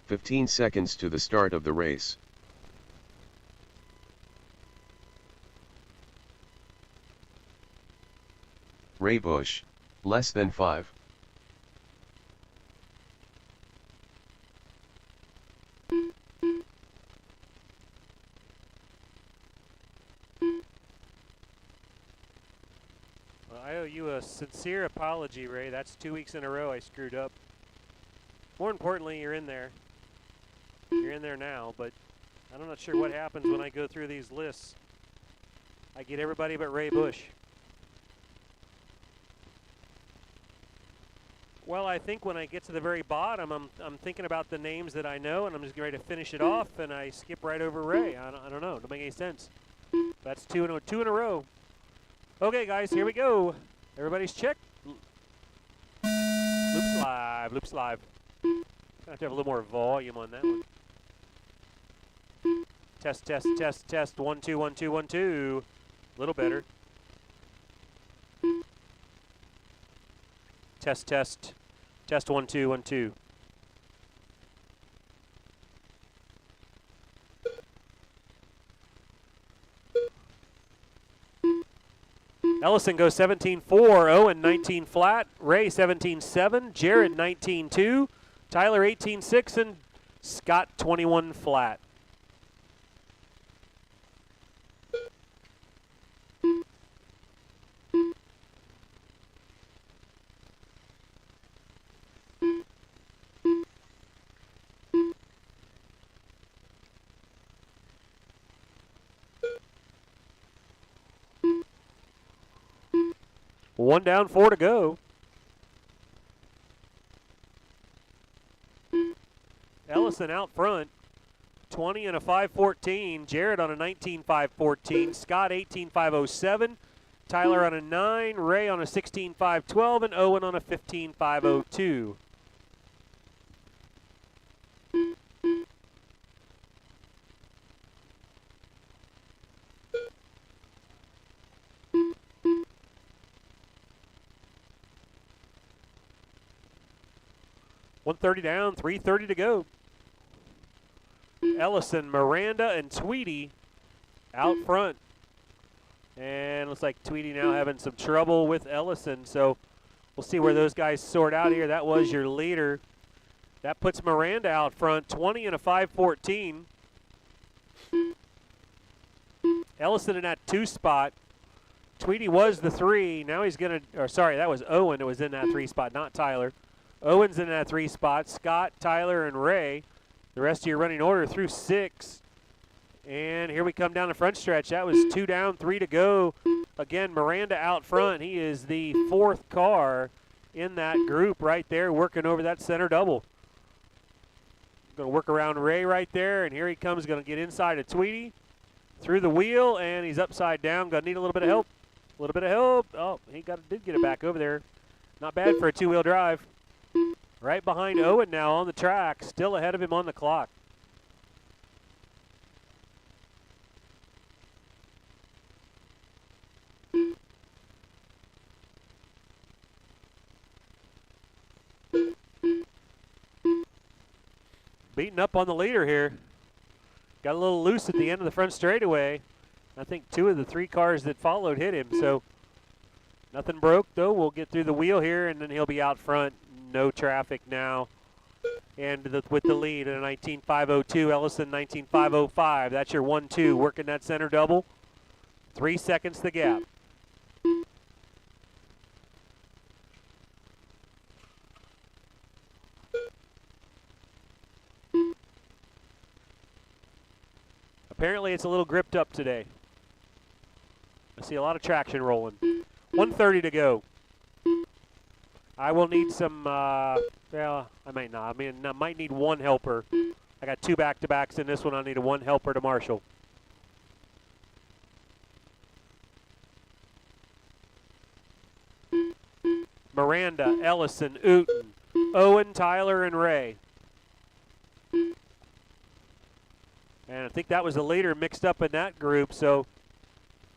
15 seconds to the start of the race. Ray Bush, less than 5. Well, I owe you a sincere apology, Ray. That's 2 weeks in a row I screwed up. More importantly, you're in there. You're in there now, but I'm not sure what happens when I go through these lists. I get everybody but Ray Bush. Well, I think when I get to the very bottom, I'm thinking about the names that I know, and I'm just ready to finish it off, and I skip right over Ray. I don't know. It don't make any sense. That's two in a row. Okay, guys, here we go. Everybody's checked. Loops live. Loops live. I have to have a little more volume on that one. Test, test, test, test. 1, 2, 1, 2, 1, 2. A little better. Test, test. Test 1, 2, 1, 2. Ellison goes 17.4, Owen 19 flat, Ray 17.7, Jared 19.2, Tyler 18.6, and Scott 21 flat. One down, 4 to go. Ellison out front, 20 and a 5.14. Jared on a 19.5.14. Scott 18.5.07. Tyler on a 9. Ray on a 16.5.12. And Owen on a 15.5.02. .130 down, 3:30 to go. Ellison, Miranda, and Tweedy out front. And looks like Tweedy now having some trouble with Ellison, so we'll see where those guys sort out here. That was your leader. That puts Miranda out front, 20 and a 5.14. Ellison in that 2 spot. Tweedy was the 3. Now he's going to, or sorry, that was Owen who was in that 3 spot, not Tyler. Owen's in that 3 spot. Scott, Tyler, and Ray. The rest of your running order through 6. And here we come down the front stretch. That was 2 down, 3 to go. Again, Miranda out front. He is the 4th car in that group right there, working over that center double. Going to work around Ray right there, and here he comes, going to get inside of Tweedy. Through the wheel, and he's upside down. Going to need a little bit of help. A little bit of help. Oh, he did get it back over there. Not bad for a 2-wheel drive. Right behind Owen now on the track, still ahead of him on the clock. Beating up on the leader here. Got a little loose at the end of the front straightaway. I think 2 of the 3 cars that followed hit him, so nothing broke though. We'll get through the wheel here and then he'll be out front. No traffic now. And with the lead at a 19.5.02, Ellison 19.5.05. That's your 1-2, working that center double. 3 seconds the gap. Apparently it's a little gripped up today. I see a lot of traction rolling. 1:30 to go. I will need some, well, I might not. I mean, I might need 1 helper. I got 2 back-to-backs in this one. I need a 1 helper to Marshall. Miranda, Ellison, Uten, Owen, Tyler, and Ray. And I think that was the leader mixed up in that group, so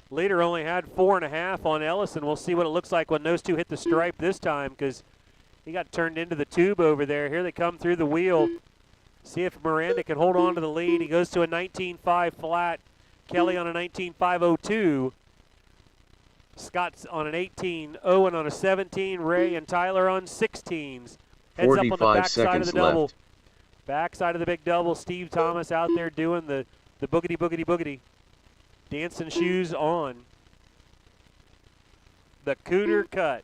leader only had 4.5 on Ellison. We'll see what it looks like when those 2 hit the stripe this time, because he got turned into the tube over there. Here they come through the wheel. See if Miranda can hold on to the lead. He goes to a 19.5 flat. Kelly on a 19.502. Scott's on an 18. Owen on a 17. Ray and Tyler on 16s. Heads up on the backside of the double. Left. Backside of the big double. Steve Thomas out there doing the boogity, boogity, boogity. Dancing shoes on. The Cooter cut.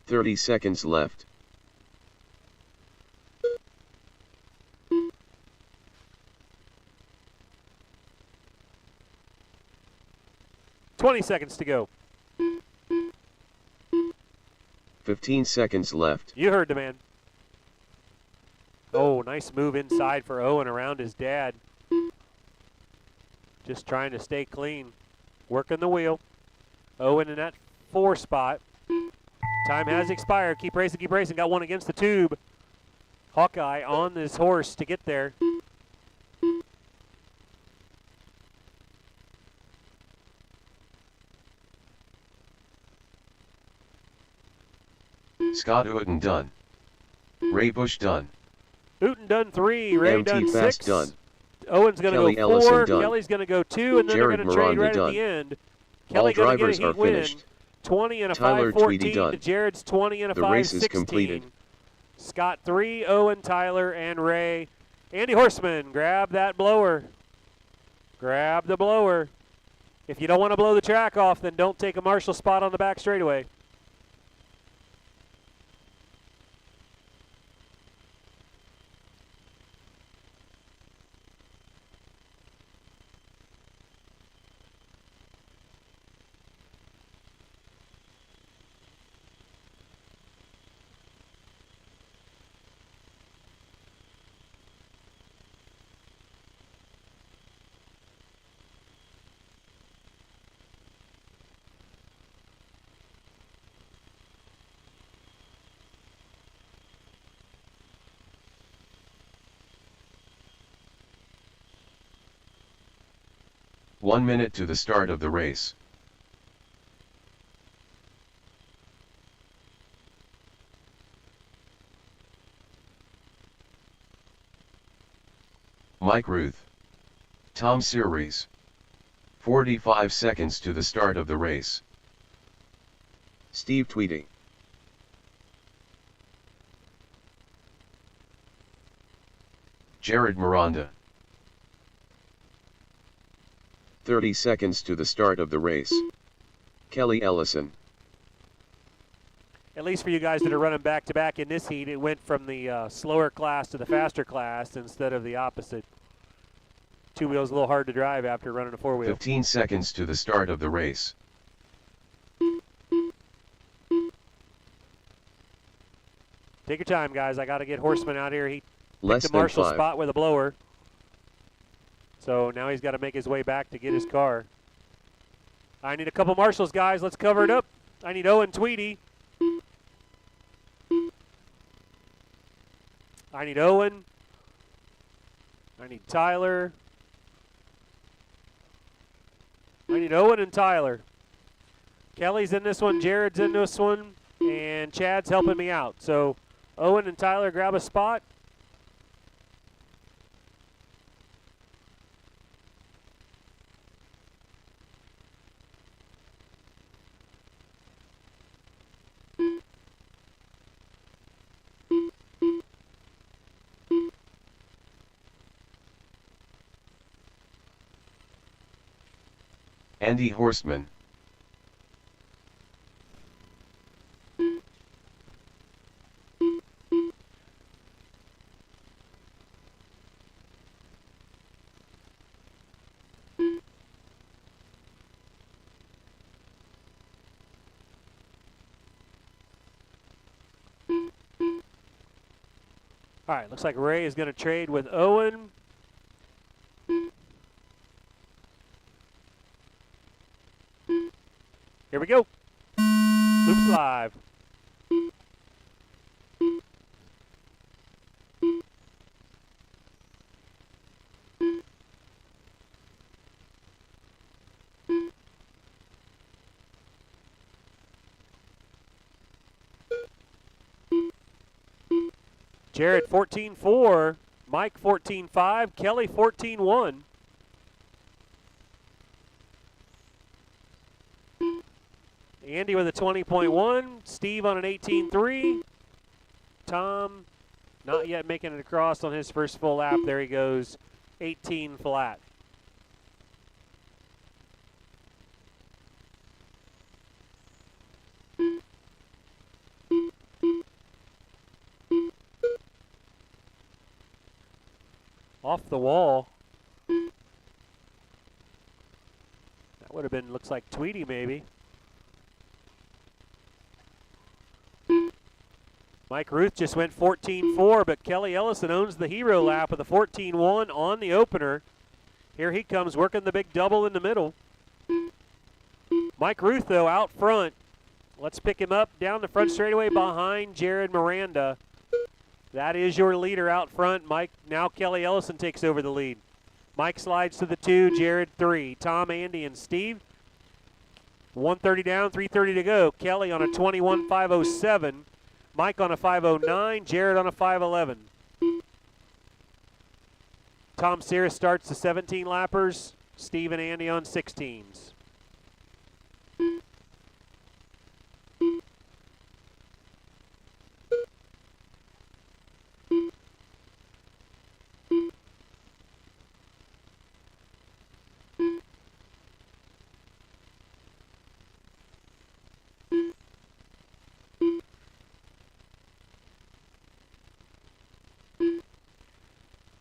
30 seconds left. $20 seconds to go. 15 seconds left. You heard the man. Oh, nice move inside for Owen around his dad. Just trying to stay clean. Working the wheel. Owen in that 4 spot. Time has expired. Keep racing, keep racing. Got one against the tube. Hawkeye on this horse to get there. Scott Uten done. Ray Bush done. Uten done 3. Ray MT done Fast 6. done. Owen's going to Kelly go Ellison 4. done. Kelly's going to go 2, and then Jared they're going to trade Miranda right done. at the end. All Kelly going to drivers get a are heat win. finished. 20 and a Tyler 5.14 Tweedy done. to Jared's 20 and a The race is 5.16. completed. Scott 3, Owen, Tyler, and Ray. Andy Horseman, grab that blower. Grab the blower. If you don't want to blow the track off, then don't take a marshal spot on the back straightaway. One minute to the start of the race. Mike Ruth. Tom Series. 45 seconds to the start of the race. Steve Tweedy. Jared Miranda. 30 seconds to the start of the race. Kelly Ellison. At least for you guys that are running back-to-back in this heat, it went from the slower class to the faster class instead of the opposite. 2 wheels a little hard to drive after running a 4-wheel. 15 seconds to the start of the race. Take your time, guys. I got to get Horseman out here. He Less picked a than marshal 5. spot with a blower. So now he's got to make his way back to get his car. I need a couple marshals, guys. Let's cover it up. I need Owen Tweedy. I need Owen. I need Tyler. I need Owen and Tyler. Kelly's in this one, Jared's in this one, and Chad's helping me out. So Owen and Tyler grab a spot. Andy Horseman. All right, looks like Ray is going to trade with Owen. Here we go. Loops live. Jared 14.4, Mike 14.5, Kelly 14.1. Andy with a 20.1, Steve on an 18.3, Tom not yet making it across on his first full lap. There he goes, 18 flat. Off the wall. That would have been, looks like Tweedy maybe. Mike Ruth just went 14.4, but Kelly Ellison owns the hero lap with a 14.1 on the opener. Here he comes working the big double in the middle. Mike Ruth, though, out front. Let's pick him up down the front straightaway behind Jared Miranda. That is your leader out front. Mike, now Kelly Ellison takes over the lead. Mike slides to the 2, Jared 3. Tom, Andy, and Steve. 130 down, 330 to go. Kelly on a 21.507. Mike on a 5.09. Jared on a 5.11. Tom Sears starts the 17 lappers. Steve and Andy on 16s.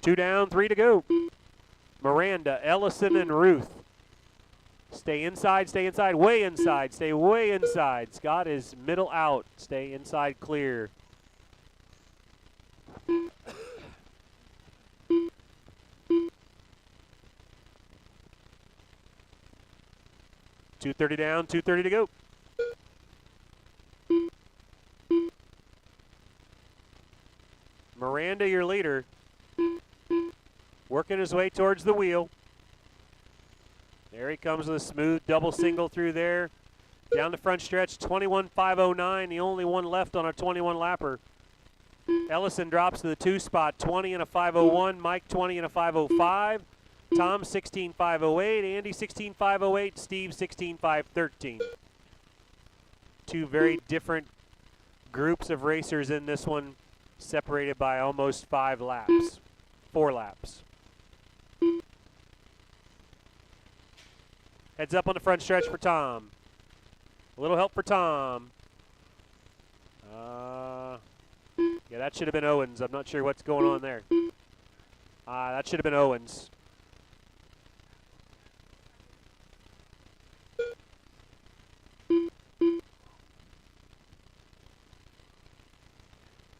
Two down, 3 to go. Miranda, Ellison, and Ruth. Stay inside, way inside, stay way inside. Scott is middle out, stay inside clear. .230 down, 230 to go. Miranda, your leader. Working his way towards the wheel. There he comes with a smooth double single through there. Down the front stretch, 21.509, the only one left on our 21 lapper. Ellison drops to the 2 spot, 20 and a 5.01, Mike 20 and a 5.05, Tom 16.508, Andy 16.508, Steve 16.513. Two very different groups of racers in this one, separated by almost 4 laps. Heads up on the front stretch for Tom. A little help for Tom. Yeah, that should have been Owens. I'm not sure what's going on there. That should have been Owens.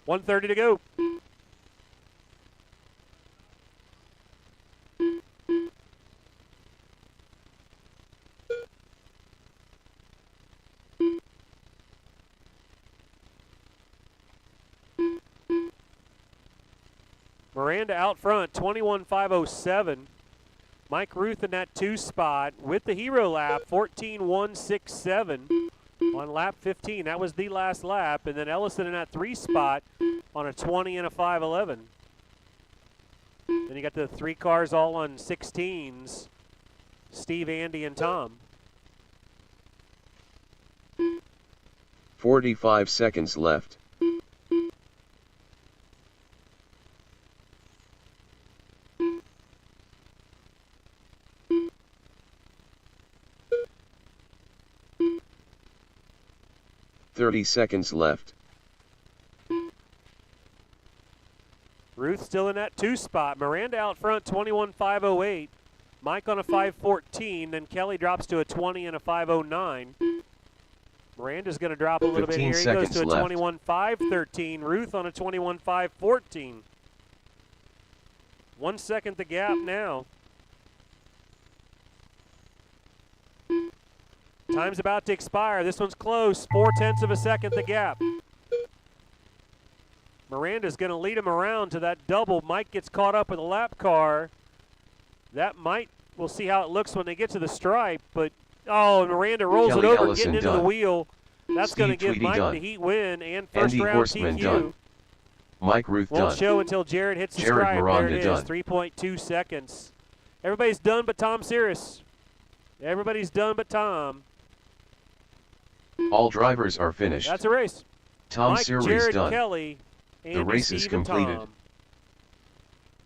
.130 to go. Miranda out front, 21.507. Mike Ruth in that 2 spot with the hero lap, 14.167 on lap 15. That was the last lap. And then Ellison in that 3 spot on a 20 and a 5.11. Then you got the 3 cars all on 16s, Steve, Andy, and Tom. 45 seconds left. .30 seconds left. Ruth still in that 2 spot. Miranda out front, 21.508. Mike on a 5.14. Then Kelly drops to a 20 and a 5.09. Miranda's going to drop a little bit here. He goes to a 21.513. Ruth on a 21.514. 1 second the gap now. Time's about to expire. This one's close. 0.4 of a second the gap. Miranda's going to lead him around to that double. Mike gets caught up with a lap car. That might, we'll see how it looks when they get to the stripe, but oh, Miranda rolls it over, getting into the wheel. That's going to give Mike the heat win and first round TQ. Mike Ruth Won't done. show until Jared hits the Jared stripe. There Miranda it is, done. 3.2 seconds. Everybody's done but Tom Cirrus. Everybody's done but Tom. All drivers are finished. That's a race. Tom Mike, Series Jared, done. Kelly, Andy, The race is Steve, and completed. Tom.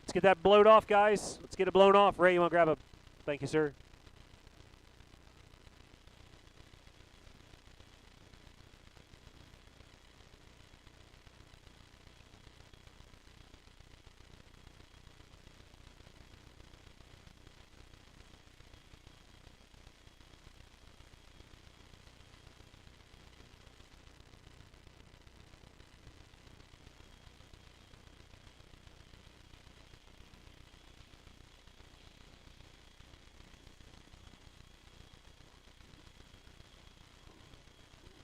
Let's get that blowed off, guys. Let's get it blown off. Ray, you want to grab a... Thank you, sir.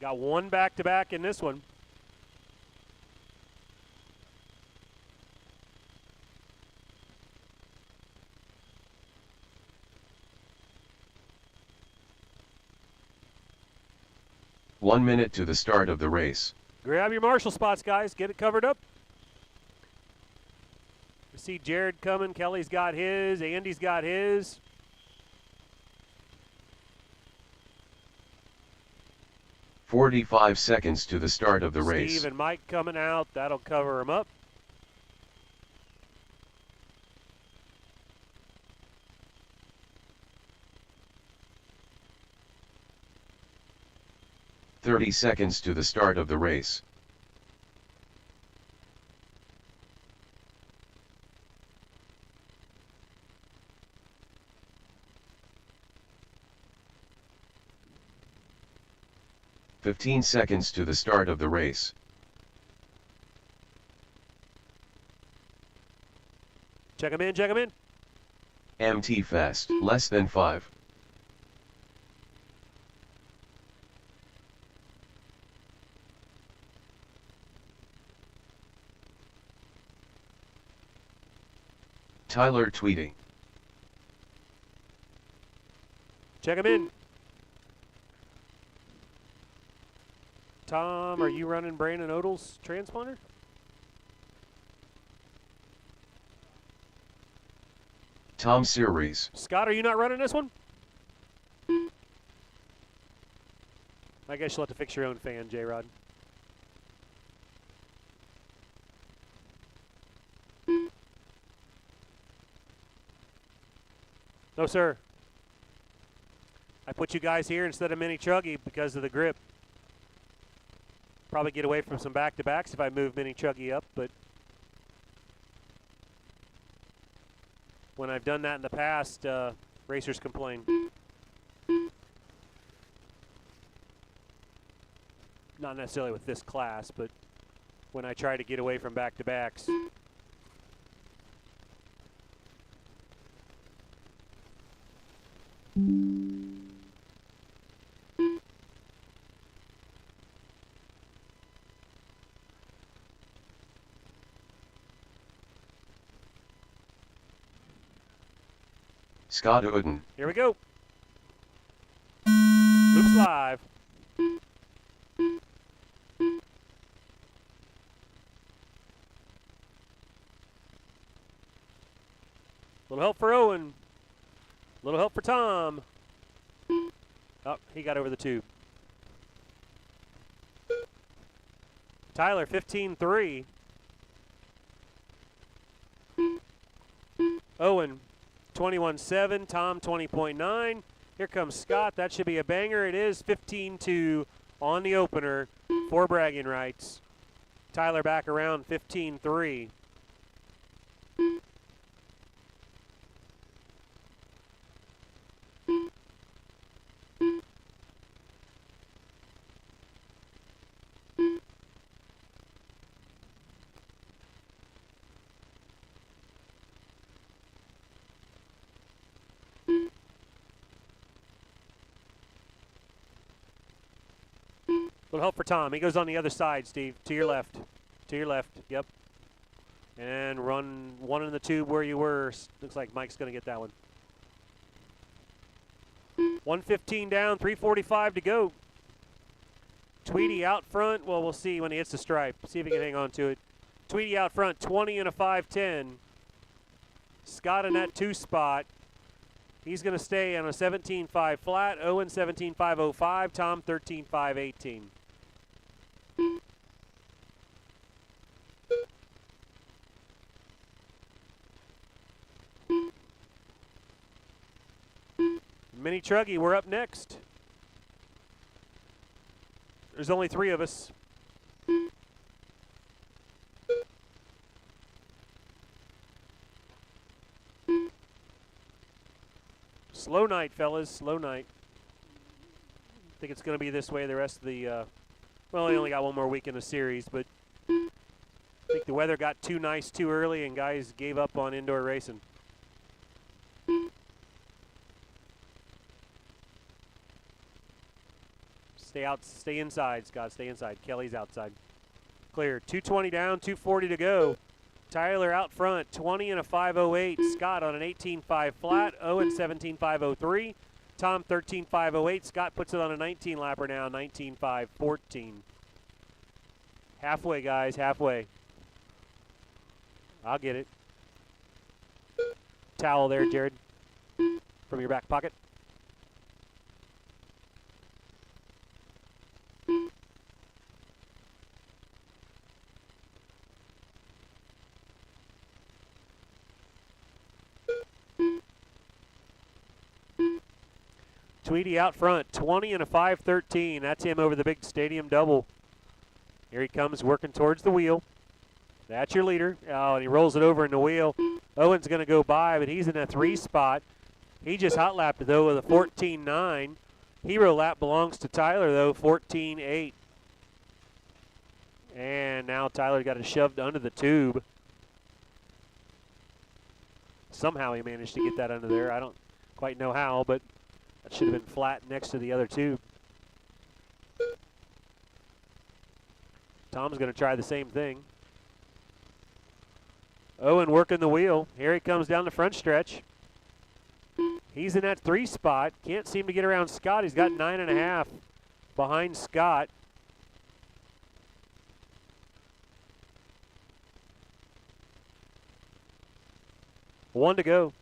Got one back-to-back in this one. One minute to the start of the race. Grab your marshal spots, guys. Get it covered up. I see Jared coming. Kelly's got his. Andy's got his. "45 seconds to the start of the race. Steve and Mike coming out. That'll cover them up. "30 seconds to the start of the race. "15 seconds to the start of the race. Check them in, check them in. MT fast, less than 5. Tyler tweeting. Check them in. Tom, are you running Brandon Odell's transponder? Tom Series. Scott, are you not running this one? I guess you'll have to fix your own fan, J-Rod. No, sir. I put you guys here instead of Mini Chuggy because of the grip. Probably get away from some back-to-backs if I move Mini Chuggy up, but when I've done that in the past, racers complain. Not necessarily with this class, but when I try to get away from back-to-backs. Scott Uden. Here we go. Oops, live. Little help for Owen. Little help for Tom. Oh, he got over the tube. Tyler, 15-3. Owen, 21.7. Tom, 20.9. Here comes Scott. That should be a banger. It is 15-2 on the opener for bragging rights. Tyler back around 15-3. Little help for Tom. He goes on the other side, Steve. To your left. To your left. Yep. And run one in the tube where you were. Looks like Mike's going to get that one. 115 down, 345 to go. Tweety out front. Well, we'll see when he hits the stripe. See if he can hang on to it. Tweedy out front, 20 and a 5:10. Scott in that 2 spot. He's going to stay on a 17.5 flat. Owen 17.505. Tom 13.518. Mini Truggy, we're up next. There's only 3 of us. Slow night, fellas. Slow night. I think it's going to be this way the rest of the, well, they only got one more week in the series, but I think the weather got too nice too early and guys gave up on indoor racing. Stay inside, Scott. Stay inside. Kelly's outside. Clear. 220 down, 240 to go. Tyler out front, 20 and a 508. Scott on an 18.5 flat. Owen 17.503. Tom 13.508. Scott puts it on a 19 lapper now, 19.514. Halfway, guys, halfway. I'll get it. Towel there, Jared, from your back pocket. Tweedy out front, 20 and a 513. That's him over the big stadium double. Here he comes working towards the wheel. That's your leader. Oh, and he rolls it over in the wheel. Owen's going to go by, but he's in a 3 spot. He just hot lapped, though, with a 14.9. Hero lap belongs to Tyler, though, 14.8. And now Tyler got it shoved under the tube. Somehow he managed to get that under there. I don't quite know how, but that should have been flat next to the other tube. Tom's going to try the same thing. Owen working the wheel. Here he comes down the front stretch. He's in that 3 spot. Can't seem to get around Scott. He's got 9.5 behind Scott. One to go.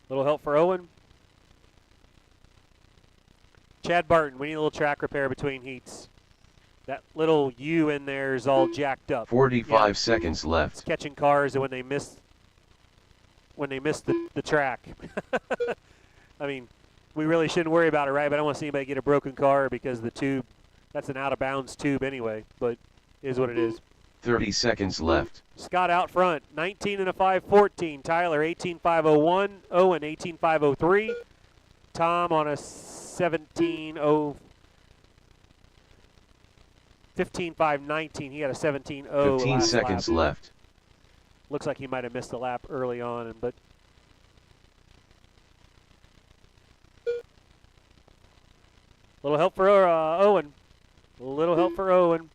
Little help for Owen. Chad Barton, we need a little track repair between heats. That little U in there is all jacked up. 45 seconds left. It's catching cars when they miss the track. I mean, we really shouldn't worry about it, right? But I don't want to see anybody get a broken car because the tube, that's an out-of-bounds tube anyway, but it is what it is. 30 seconds left. Scott out front, 19 and a 514. Tyler 18.501. Owen 18.503. Tom on a 15.519. He had a 17.0. 15 seconds left. Looks like he might have missed the lap early on, but little help for Owen. A little help for Owen.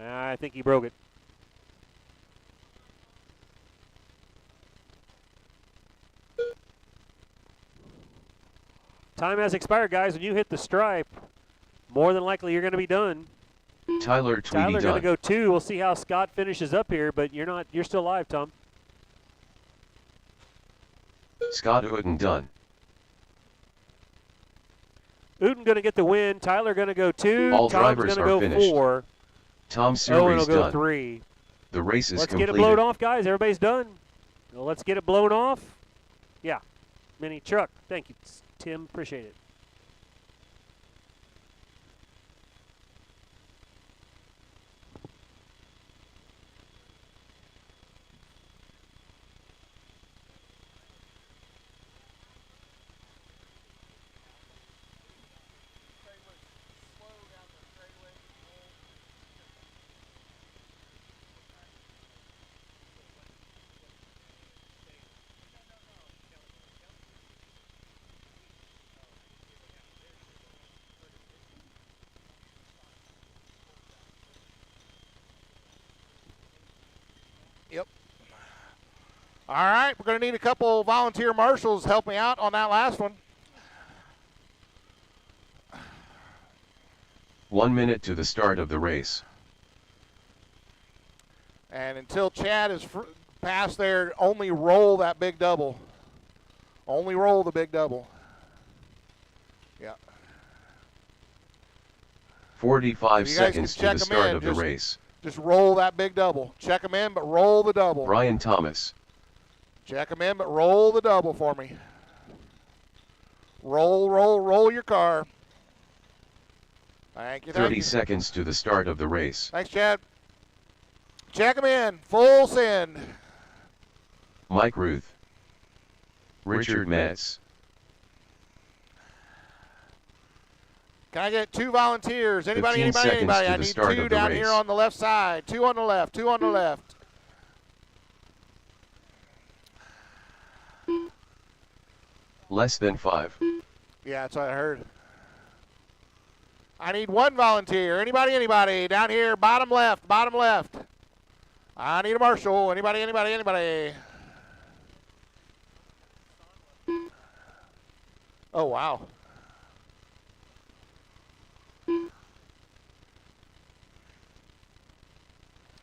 I think he broke it. Time has expired, guys. When you hit the stripe, more than likely you're going to be done. Tyler Tweedy Tyler's going to go 2. We'll see how Scott finishes up here, but you're still alive, Tom. Scott Uden done. Uden going to get the win. Tyler going to go 2. All Tom's drivers going to are go finished. 4. Tom Owen Series will go done. 3. The race is Let's completed. get it blown off, guys. Everybody's done. Well, let's get it blown off. Yeah. Mini truck. Thank you, Tim. Appreciate it. All right, we're going to need a couple volunteer marshals to help me out on that last one. 1 minute to the start of the race. And until Chad is past there, only roll that big double. Only roll the big double. Yeah. 45 You guys seconds can check to the 'em start in, of the race. Just roll that big double. Check them in, but roll the double. Brian Thomas. Check them in, but roll the double for me. Roll your car. Thank you, 30 seconds to the start of the race. Thanks, Chad. Check them in. Full send. Mike Ruth. Richard Metz. Can I get 2 volunteers? Anybody? 15 seconds to I the need start 2 of the down race. here on the left side. 2 on the left. 2 on the left. Less than 5. Yeah, that's what I heard. I need 1 volunteer. Anybody? Down here, bottom left. I need a marshal. Anybody? Oh, wow. That's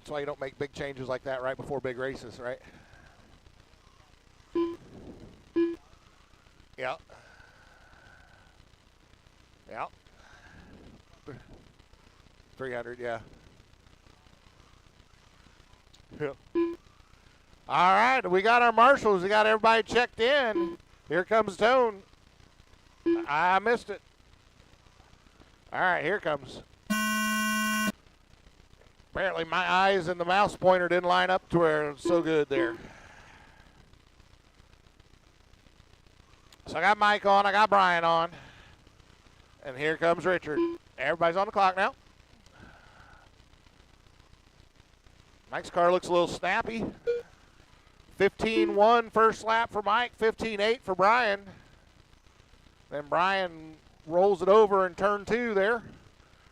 why you don't make big changes like that right before big races, right? Yep. 300, yeah. All right, we got our marshals. We got everybody checked in. Here comes Tone. I missed it. All right, here it comes. Apparently my eyes and the mouse pointer didn't line up to where it's so good there. So I got Mike on, I got Brian on. And here comes Richard. Everybody's on the clock now. Mike's car looks a little snappy. 15-1 first lap for Mike, 15-8 for Brian. Then Brian rolls it over in turn 2 there.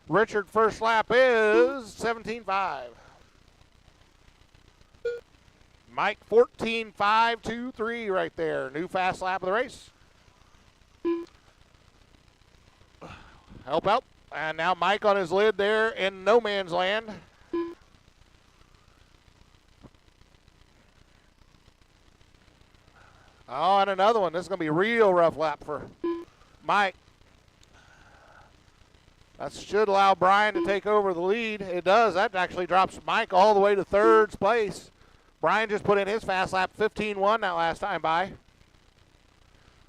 Richard first lap is 17-5. Mike 14-5-2-3 right there. New fast lap of the race. Help out. And now Mike on his lid there in no man's land. Oh, and another one. This is going to be a real rough lap for Mike. That should allow Brian to take over the lead. It does. That actually drops Mike all the way to 3rd place. Brian just put in his fast lap 15-1 that last time by.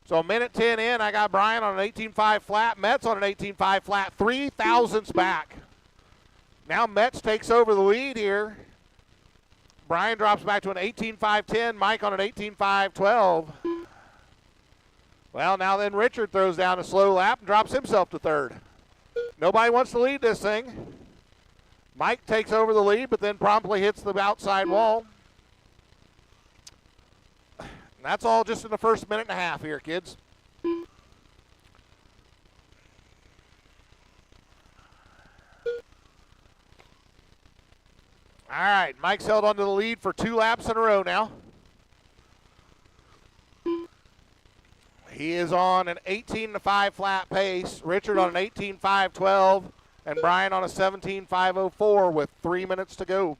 So a minute 10 in, I got Brian on an 18.5 flat. Metz on an 18.5 flat. 3 thousandths back. Now Metz takes over the lead here. Brian drops back to an 18.5-10. Mike on an 18.5-12. Well, now then Richard throws down a slow lap and drops himself to 3rd. Nobody wants to lead this thing. Mike takes over the lead, but then promptly hits the outside wall. And that's all just in the first minute and a half here, kids. All right, Mike's held onto the lead for 2 laps in a row now. He is on an 18-5 flat pace. Richard on an 18.5-12, and Brian on a 17.504 with 3 minutes to go.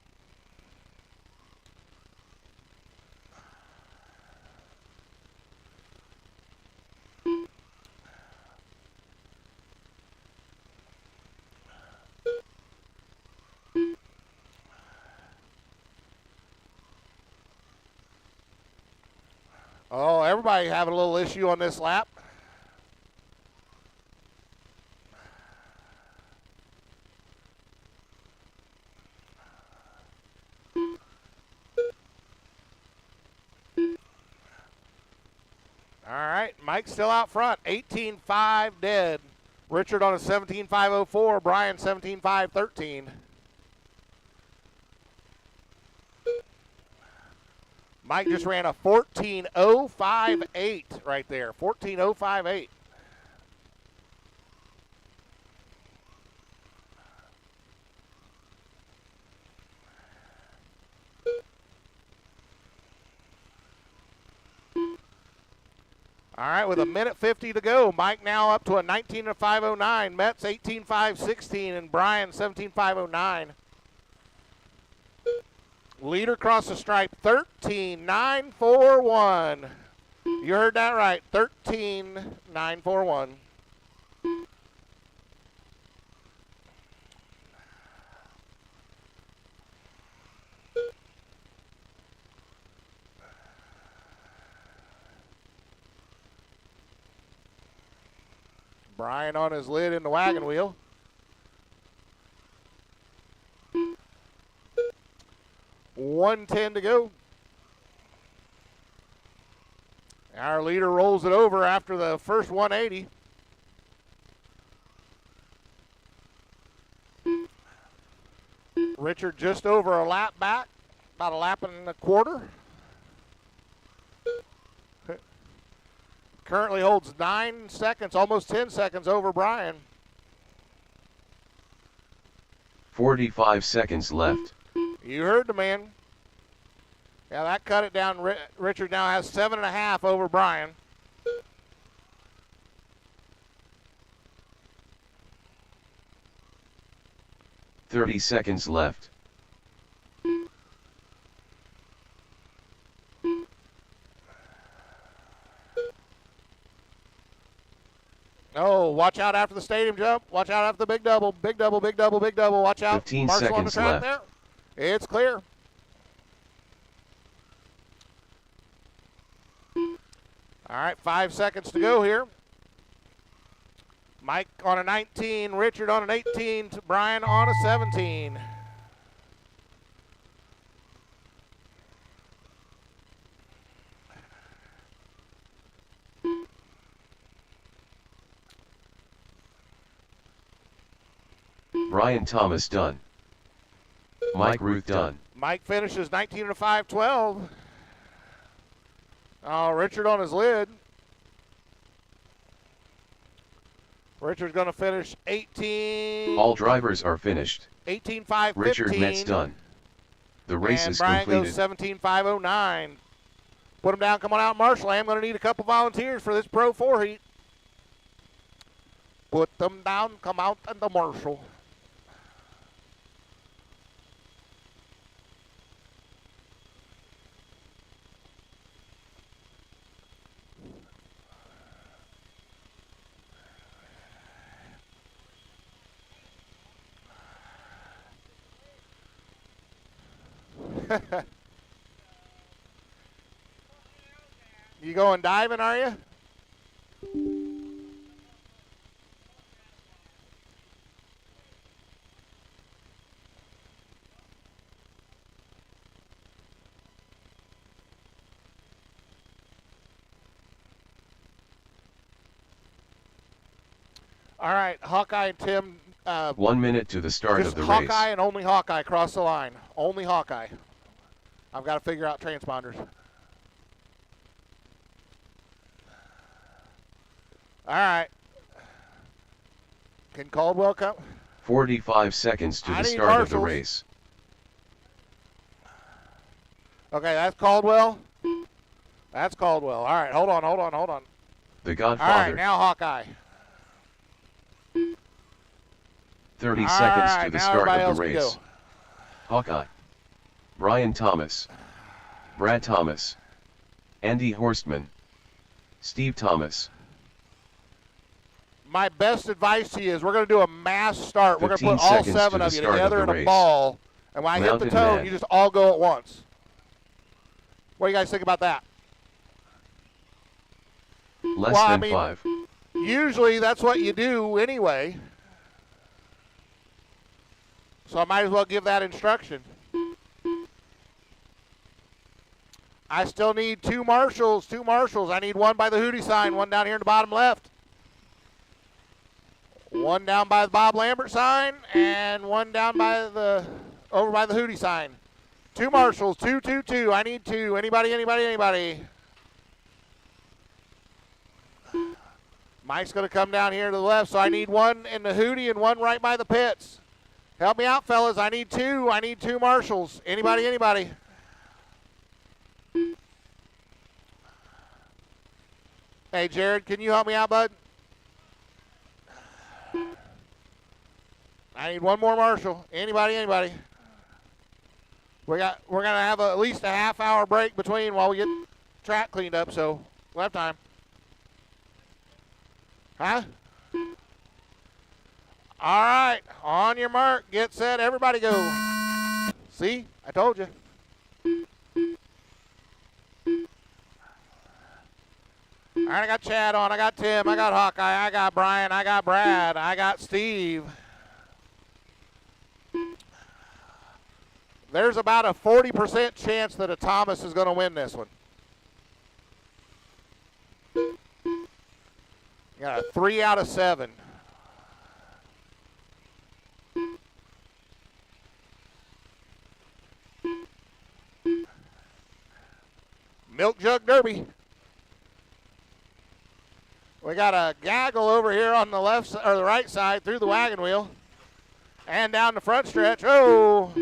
Oh, everybody having a little issue on this lap. All right, Mike's still out front, 18.5 dead. Richard on a 17.504, Brian 17.513. Mike just ran a 14.058 right there, 14.058. All right, with a minute 50 to go, Mike now up to a 19.509. Metz 18.516 and Brian 17.509. Leader across the stripe 13.941. You heard that right, 13.941. Brian on his lid in the wagon wheel. $1:10 to go. Our leader rolls it over after the first 180. Richard just over a lap back, about a lap and a quarter. Currently holds 9 seconds, almost 10 seconds over Brian. 45 seconds left. You heard the man. Yeah, that cut it down. Richard now has 7.5 over Brian. "30 seconds left. Oh, watch out after the stadium jump. Watch out after the big double. Big double, big double, big double. Watch out. 15 Marshall on the seconds track left. there. It's clear. All right, 5 seconds to go here. Mike on a 19, Richard on an 18, Brian on a 17. Brian Thomas done. Mike Ruth done. Mike finishes 19 and 5:12. Oh, Richard on his lid. Richard's going to finish 18. All drivers are finished. 18.515. Richard Metz done. The race and is Brian completed. goes 17.509. Put him down. Come on out, Marshall. I am going to need a couple volunteers for this Pro 4 heat. Put them down. Come out and the Marshall. You going diving, are you? All right, Hawkeye and Tim. 1 minute to the start just of the Hawkeye race. and only Hawkeye cross the line. Only Hawkeye. I've got to figure out transponders. All right. Can Caldwell come? 45 seconds to I the need start of the marshals. race. Okay, that's Caldwell. That's Caldwell. All right, hold on. The All Godfather. right, now Hawkeye. 30 All seconds right, to the now start everybody of else the can race. go. Hawkeye. Brian Thomas. Brad Thomas. Andy Horstman. Steve Thomas. My best advice to you is we're going to do a mass start. We're going to 15 put all seconds 7 to of the you start of together the in a race. ball. And when I hit the Mountain tone, Man. you just all go at once. What do you guys think about that? Less Well, I than mean- 5. Usually that's what you do anyway. So I might as well give that instruction. I still need 2 marshals. I need one by the Hootie sign, one down here in the bottom left. One down by the Bob Lambert sign, and one down by over by the Hootie sign. 2 marshals, 2, 2, 2. I need 2. Anybody? Mike's going to come down here to the left, so I need one in the Hootie and one right by the pits. Help me out, fellas. I need 2. I need 2 marshals. Anybody? Hey, Jared, can you help me out, bud? I need one more marshal. Anybody. We're gonna have at least a half-hour break between while we get track cleaned up, so we'll have time. Huh? All right, on your mark, get set, everybody go. See, I told you. All right, I got Chad on, I got Tim, I got Hawkeye, I got Brian, I got Brad, I got Steve. There's about a 40% chance that a Thomas is going to win this one. Got a 3 out of 7. Milk Jug Derby. We got a gaggle over here on the left or the right side through the wagon wheel. And down the front stretch. Oh,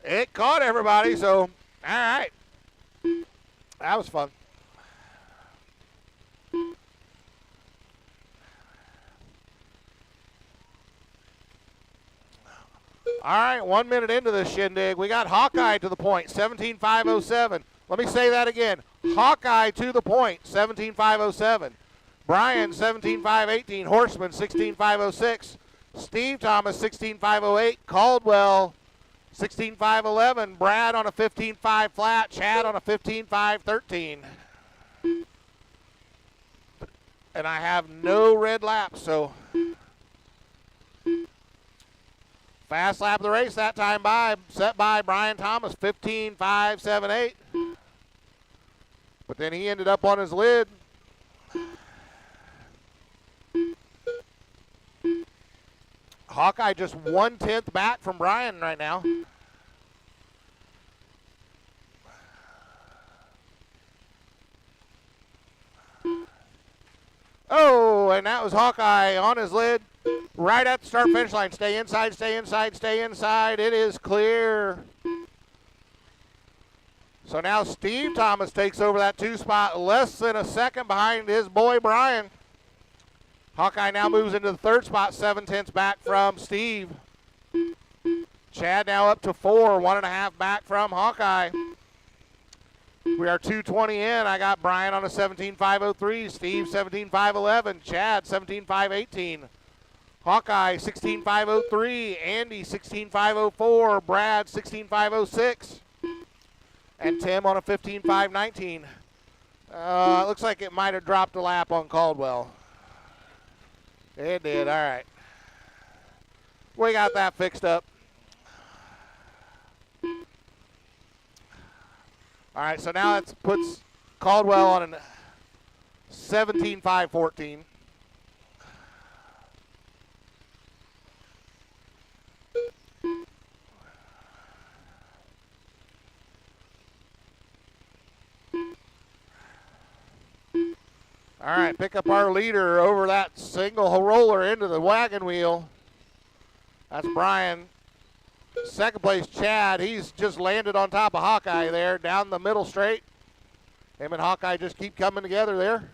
it caught everybody, so all right. That was fun. All right, 1 minute into this shindig, we got Hawkeye to the point, 17.507. Let me say that again. Hawkeye to the point, 17.507. Brian, 17.518. Horseman, 16.506. Steve Thomas, 16.508. Caldwell, 16.511. Brad on a 15.5 flat. Chad on a 15.513. And I have no red laps, so fast lap of the race that time set by Brian Thomas, 15.578. But then he ended up on his lid. Hawkeye just 1/10 back from Brian right now. Oh, and that was Hawkeye on his lid right at the start finish line. Stay inside, stay inside, stay inside. It is clear. So now Steve Thomas takes over that 2 spot, less than a second behind his boy Brian. Hawkeye now moves into the 3rd spot, 7/10 back from Steve. Chad now up to 4, 1.5 back from Hawkeye. We are 2:20 in. I got Brian on a 17.503, Steve 17.511, Chad 17.518, Hawkeye 16.503, Andy 16.504, Brad 16.506, and Tim on a 15.519. Looks like it might have dropped a lap on Caldwell. It did, all right. We got that fixed up. All right, so now it puts Caldwell on a 17.514. All right, pick up our leader over that single roller into the wagon wheel. That's Brian. 2nd place, Chad. He's just landed on top of Hawkeye there, down the middle straight. Him and Hawkeye just keep coming together there.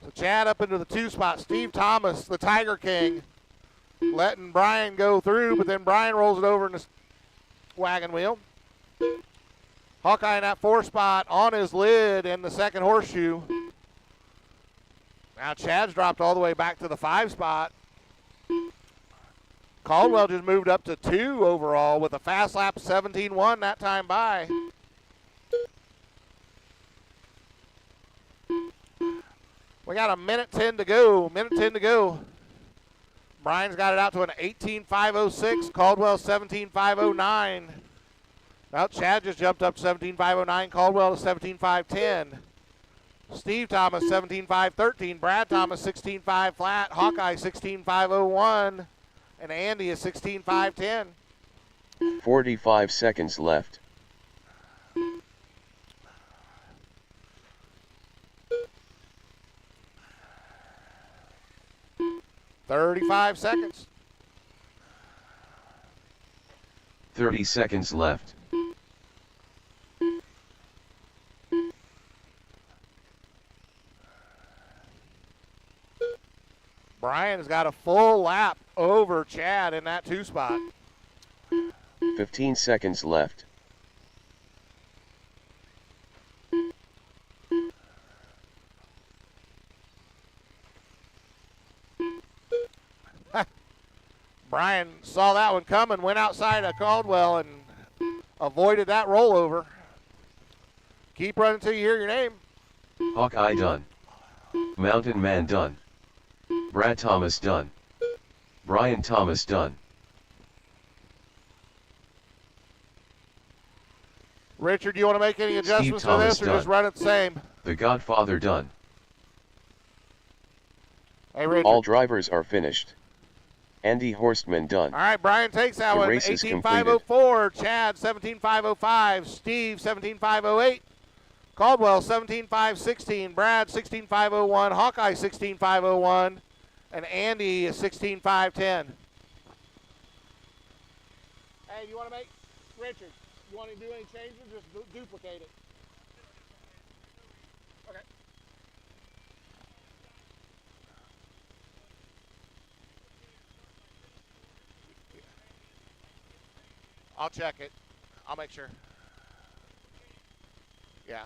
So Chad up into the 2 spot. Steve Thomas, the Tiger King, letting Brian go through, but then Brian rolls it over in the wagon wheel. Hawkeye in that 4 spot on his lid in the 2nd horseshoe. Now Chad's dropped all the way back to the 5 spot. Caldwell just moved up to 2 overall with a fast lap 17.1 that time by. We got a minute 10 to go. Brian's got it out to an 18.506. Caldwell 17.509. Well, Chad just jumped up to 17.509. Caldwell to 17.510. Steve Thomas 17.513. Brad Thomas 16.5 flat. Hawkeye 16.501. And Andy is 16.510. 45 seconds left. $35 seconds. 30 seconds left. Brian's got a full lap over Chad in that 2 spot. 15 seconds left. Brian saw that one coming, went outside of Caldwell and avoided that rollover. Keep running until you hear your name. Hawkeye done. Mountain Man done. Brad Thomas done. Brian Thomas done. Richard, do you want to make any adjustments to Thomas this or just done. run it the same? The Godfather done. Hey, Richard. All drivers are finished. Andy Horstman done. All right, Brian takes that The one. race is 18,504. Chad, 17,505. Steve, 17,508. Caldwell, 17,516. Brad, 16,501. Hawkeye, 16,501. And Andy is 16,510. Hey, you want to make, Richard, you want to do any changes? Just duplicate it. Okay. I'll check it. I'll make sure. Yeah.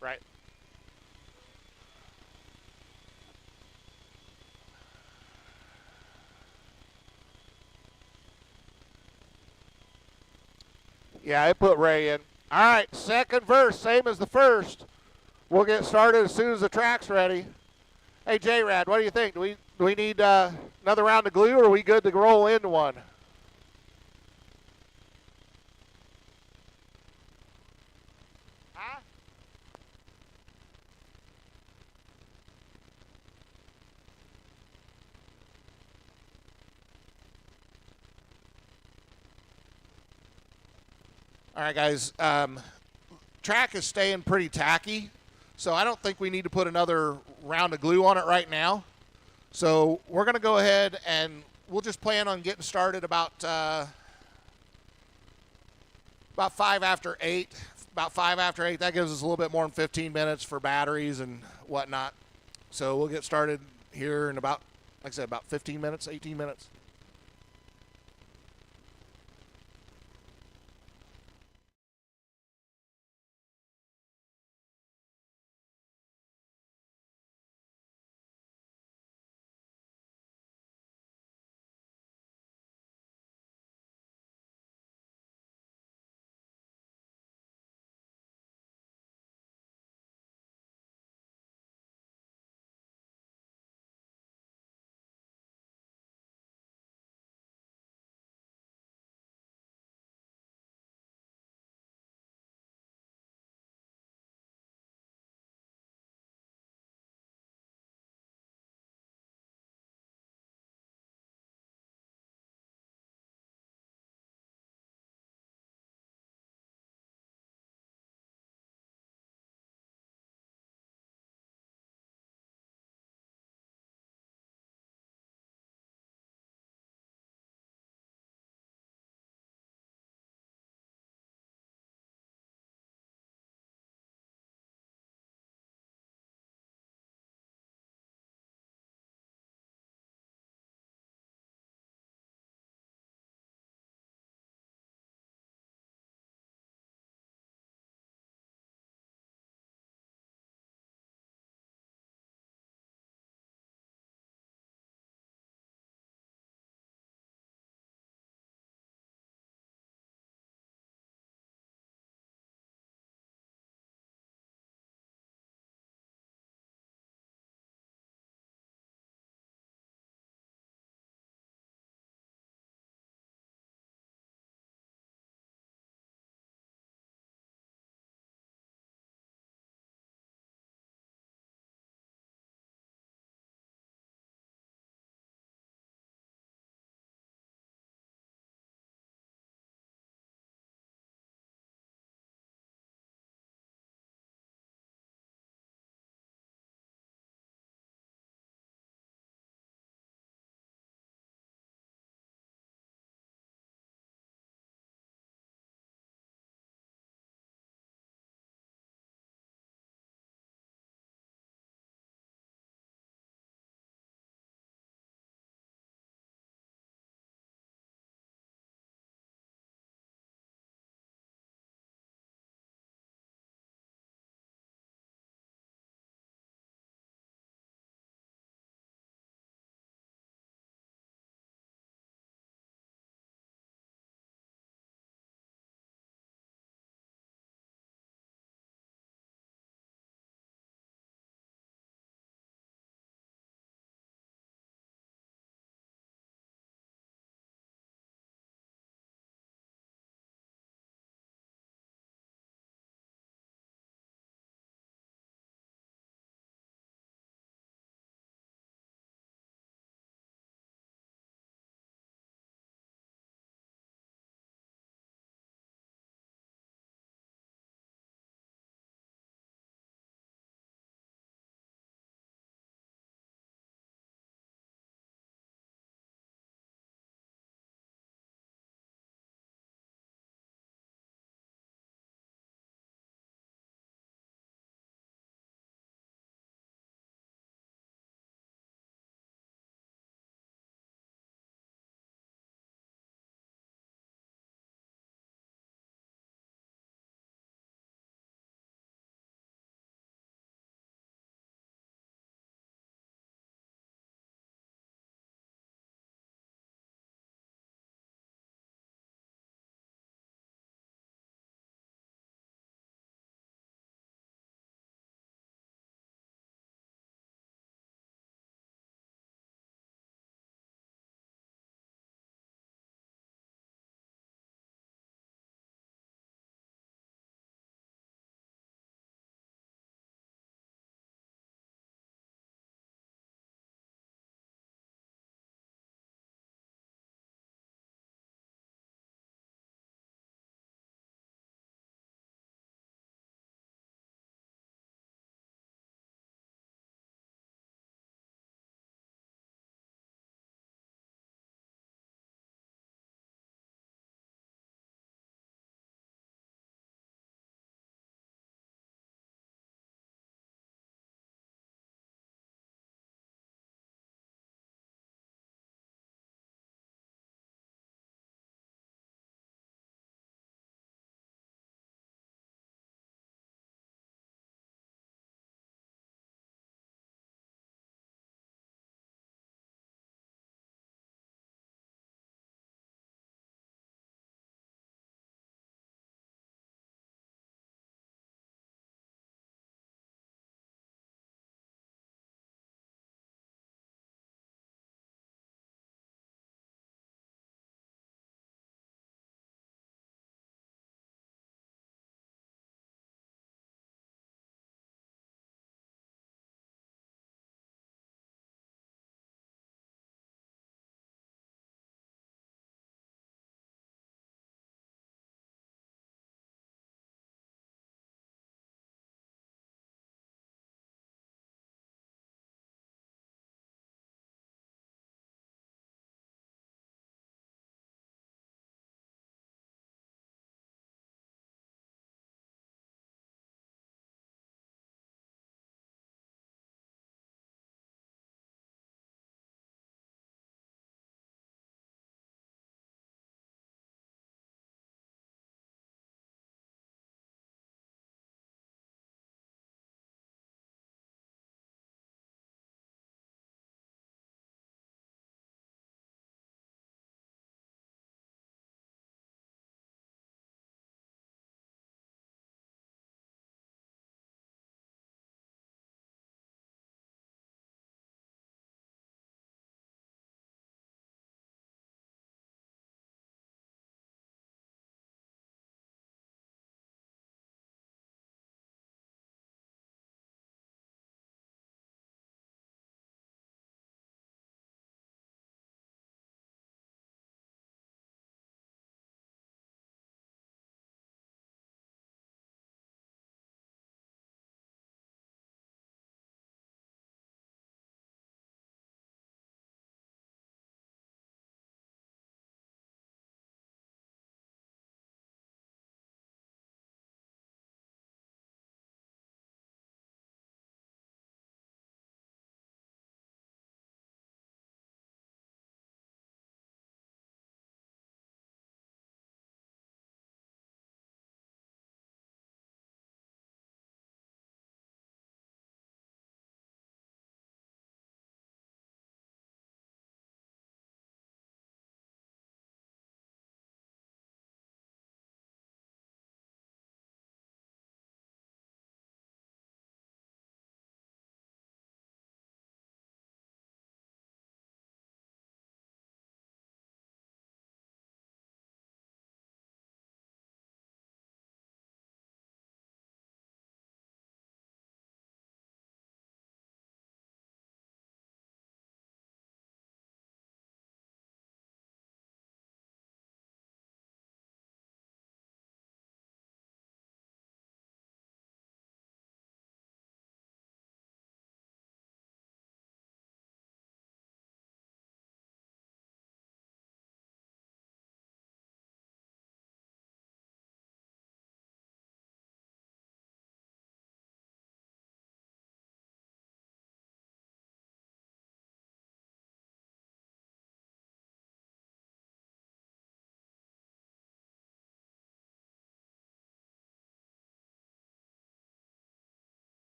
Right. Yeah, I put Ray in. All right, second verse, same as the first. We'll get started as soon as the track's ready. Hey, J-Rad, what do you think? Do we need another round of glue, or are we good to roll into one? Huh? All right, guys. Track is staying pretty tacky, so I don't think we need to put another round of glue on it right now. So we're going to go ahead and we'll just plan on getting started about 5 after 8. About 5 after 8. That gives us a little bit more than 15 minutes for batteries and whatnot. So we'll get started here in about, like I said, about 15 minutes, 18 minutes.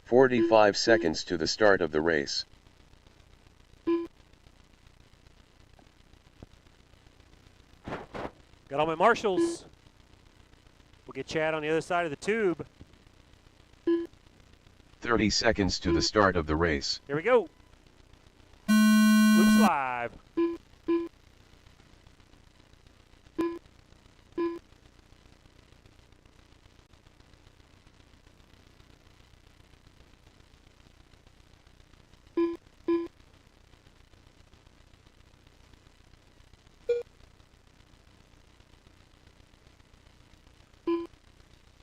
45 seconds to the start of the race. Got all my marshals. We'll get Chad on the other side of the tube. 30 seconds to the start of the race. Here we go. Loops live.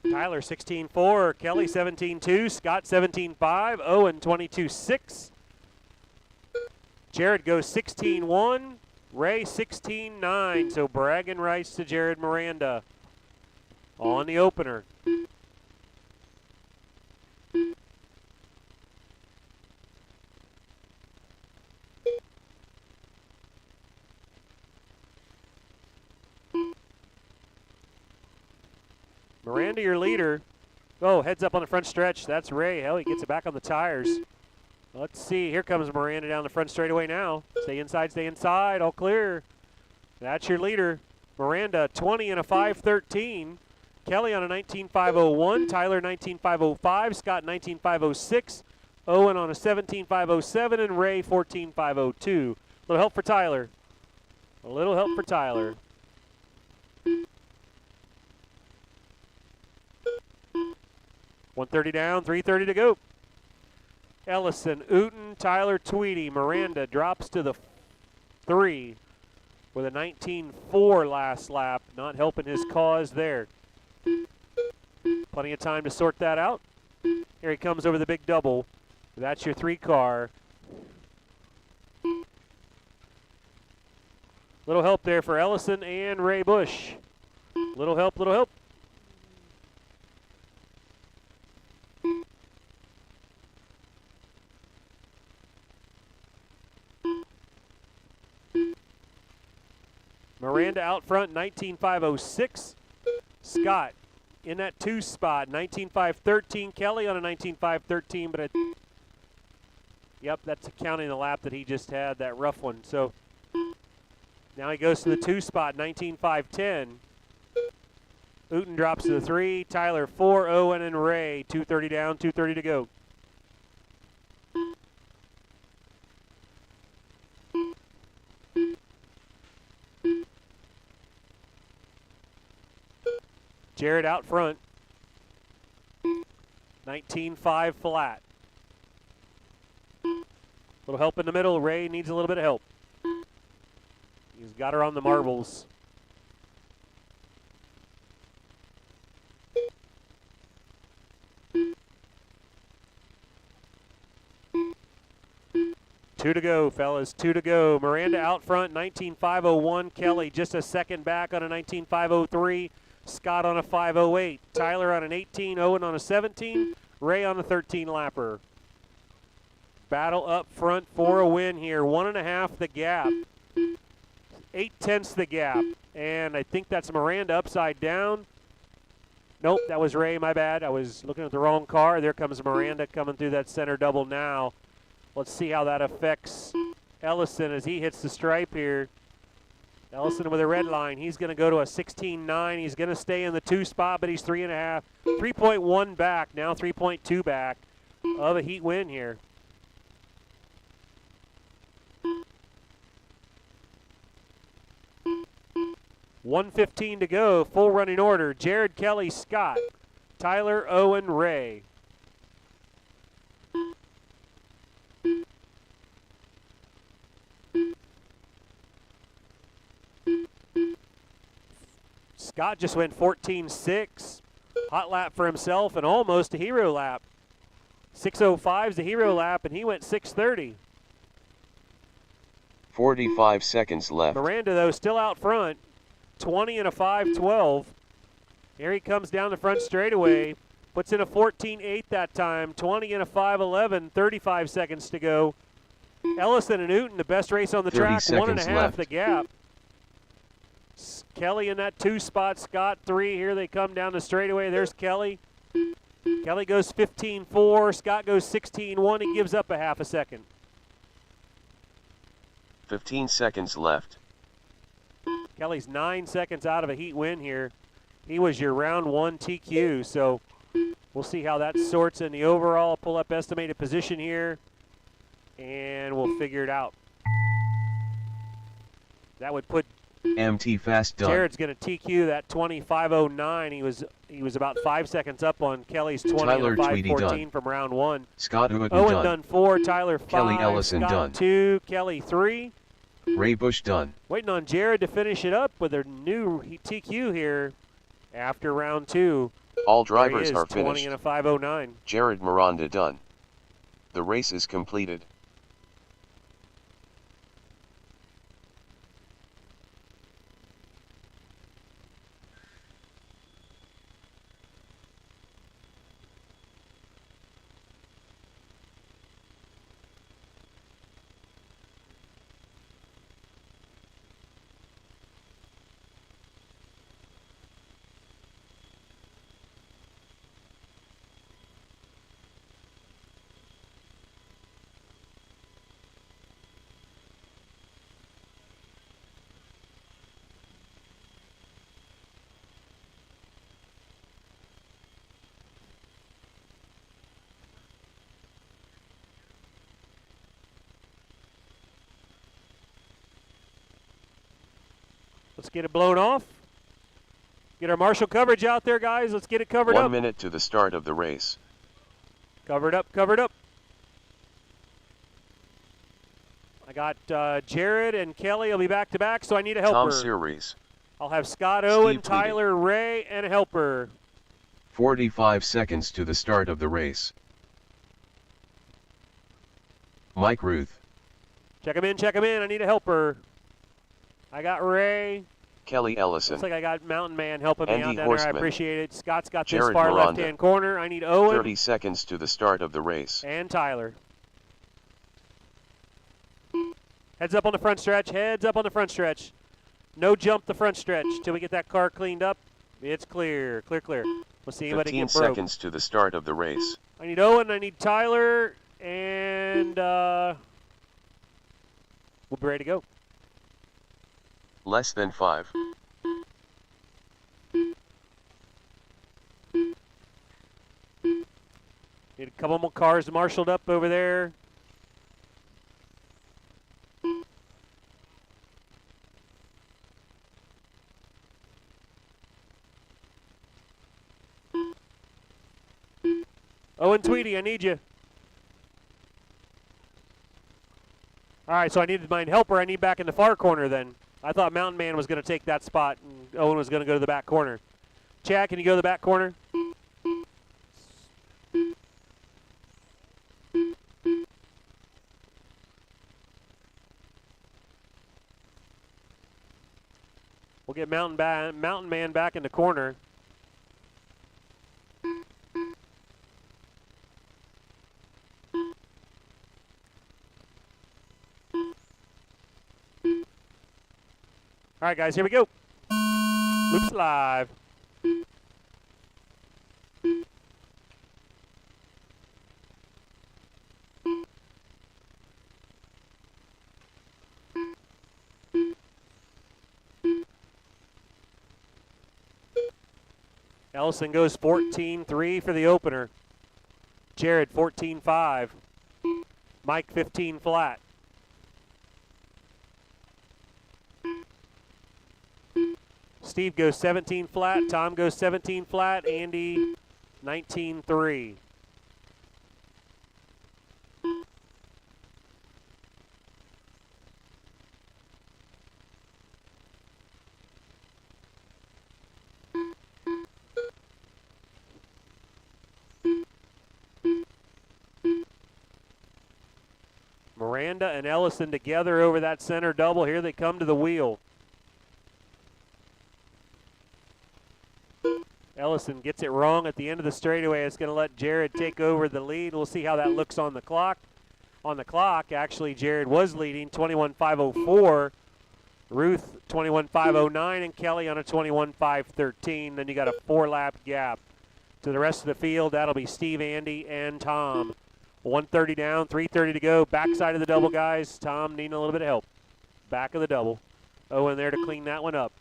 Tyler 16.4, Kelly 17.2, Scott 17.5, Owen 22.6. Jared goes 16.1, Ray 16.9. So bragging rights to Jared Miranda on the opener. Miranda, your leader. Oh, heads up on the front stretch. That's Ray. Hell, he gets it back on the tires. Let's see. Here comes Miranda down the front straightaway now. Stay inside, stay inside. All clear. That's your leader. Miranda, 20 and a 5.13. Kelly on a 19.501. Tyler, 19.505. Scott, 19.506. Owen on a 17.507. And Ray, 14.502. A little help for Tyler. A little help for Tyler. .130 down, 3:30 to go. Ellison, Uten, Tyler, Tweedy, Miranda drops to the 3 with a 19.4 last lap. Not helping his cause there. Plenty of time to sort that out. Here he comes over the big double. That's your 3 car. Little help there for Ellison and Ray Bush. Little help, little help. Miranda out front, 19.506. Scott in that 2 spot, 19.513. Kelly on a 19.513, but yep, that's counting the lap that he just had, that rough one. So now he goes to the 2 spot, 19.510. Uten drops to the 3. Tyler 4, Owen and Ray, 2:30 down, 2:30 to go. Jared out front, 19.5 flat. Little help in the middle. Ray needs a little bit of help. He's got her on the marbles. Two to go, fellas. 2 to go. Miranda out front, 19.501. Kelly just a second back on a 19.503. Scott on a 5.08. Tyler on an 18. Owen on a 17. Ray on a 13 lapper. Battle up front for a win here. 1.5 the gap. 0.8 the gap. And I think that's Miranda upside down. Nope, that was Ray, my bad. I was looking at the wrong car. There comes Miranda coming through that center double now. Let's see how that affects Ellison as he hits the stripe here. Ellison with a red line. He's going to go to a 16.9. He's going to stay in the 2 spot, but he's 3.5. 3.1 back, now 3.2 back of a heat win here. .115 to go, full running order. Jared, Kelly, Scott, Tyler, Owen, Ray. Scott just went 14.6. Hot lap for himself and almost a hero lap. 6.05 is the hero lap, and he went 6.30. 45 seconds left. Miranda, though, still out front. 20 and a 5.12. Here he comes down the front straightaway. Puts in a 14.8 that time. 20 and a 5.11. 35 seconds to go. Ellison and Uten, the best race on the track. 1.5 left. the gap. Kelly in that 2 spot. Scott 3. Here they come down the straightaway. There's Kelly. Kelly goes 15.4. Scott goes 16.1. He gives up a half a second. 15 seconds left. Kelly's 9 seconds out of a heat win here. He was your round 1 TQ, so we'll see how that sorts in the overall pull-up estimated position here, and we'll figure it out. That would put MT fast done. Jared's going to TQ that 25.09. He was about 5 seconds up on Kelly's 20 Tyler and a Tweedy 5.14 done. from round 1. Scott Uwton Owen done 4, Tyler 5, Kelly Ellison Scott done. 2, Kelly 3. Ray Bush done. Waiting on Jared to finish it up with a new TQ here after round 2. All There he drivers is, are 20 finished. and a 5.09. Jared Miranda done. The race is completed. Let's get it blown off. Get our marshal coverage out there, guys. Let's get it covered 1 up. minute to the start of the race. Covered up, covered up. I got Jared and Kelly will be back to back, so I need a helper. Tom Series. I'll have Scott Owen, Steve Tyler, Ray, and a helper. 45 seconds to the start of the race. Mike Ruth. Check him in, check him in. I need a helper. I got Ray. Kelly Ellison. Looks like I got Mountain Man helping me Andy out down Horseman. there. I appreciate it. Scott's got this Jared far Miranda. left-hand corner. I need Owen 30 seconds to the start of the race. and Tyler. Heads up on the front stretch. Heads up on the front stretch. No jump the front stretch till we get that car cleaned up. It's clear, clear, clear. We'll see anybody 15 get broke. seconds to the start of the race. I need Owen, I need Tyler, and we'll be ready to go. Less than 5. Need a couple more cars marshaled up over there. Owen Tweedy, I need you. All right, so I needed my helper. I need back in the far corner then. I thought Mountain Man was going to take that spot and Owen was going to go to the back corner. Chad, can you go to the back corner? We'll get Mountain Man back in the corner. All right, guys, here we go. Loops live. Ellison goes 14.3 for the opener. Jared 14.5. Mike 15 flat. Steve goes 17 flat. Tom goes 17 flat. Andy 19.3. Miranda and Ellison together over that center double. Here they come to the wheel. Ellison gets it wrong at the end of the straightaway. It's going to let Jared take over the lead. We'll see how that looks on the clock. On the clock, actually, Jared was leading 21.504. Ruth 21.509 and Kelly on a 21.513. Then you got a 4-lap gap To the rest of the field, that'll be Steve, Andy, and Tom. 130 down, 3:30 to go. Backside of the double, guys. Tom needing a little bit of help. Back of the double. Owen there to clean that one up.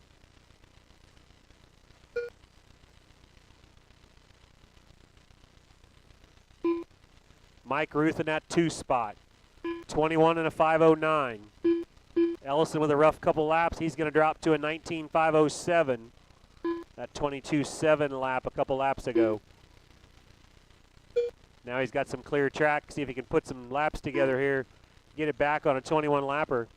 Mike Ruth in that 2 spot. 21 and a 5:09. Ellison with a rough couple laps. He's going to drop to a 19.507. That 22.7 lap a couple laps ago. Now he's got some clear track. See if he can put some laps together here. Get it back on a 21 lapper.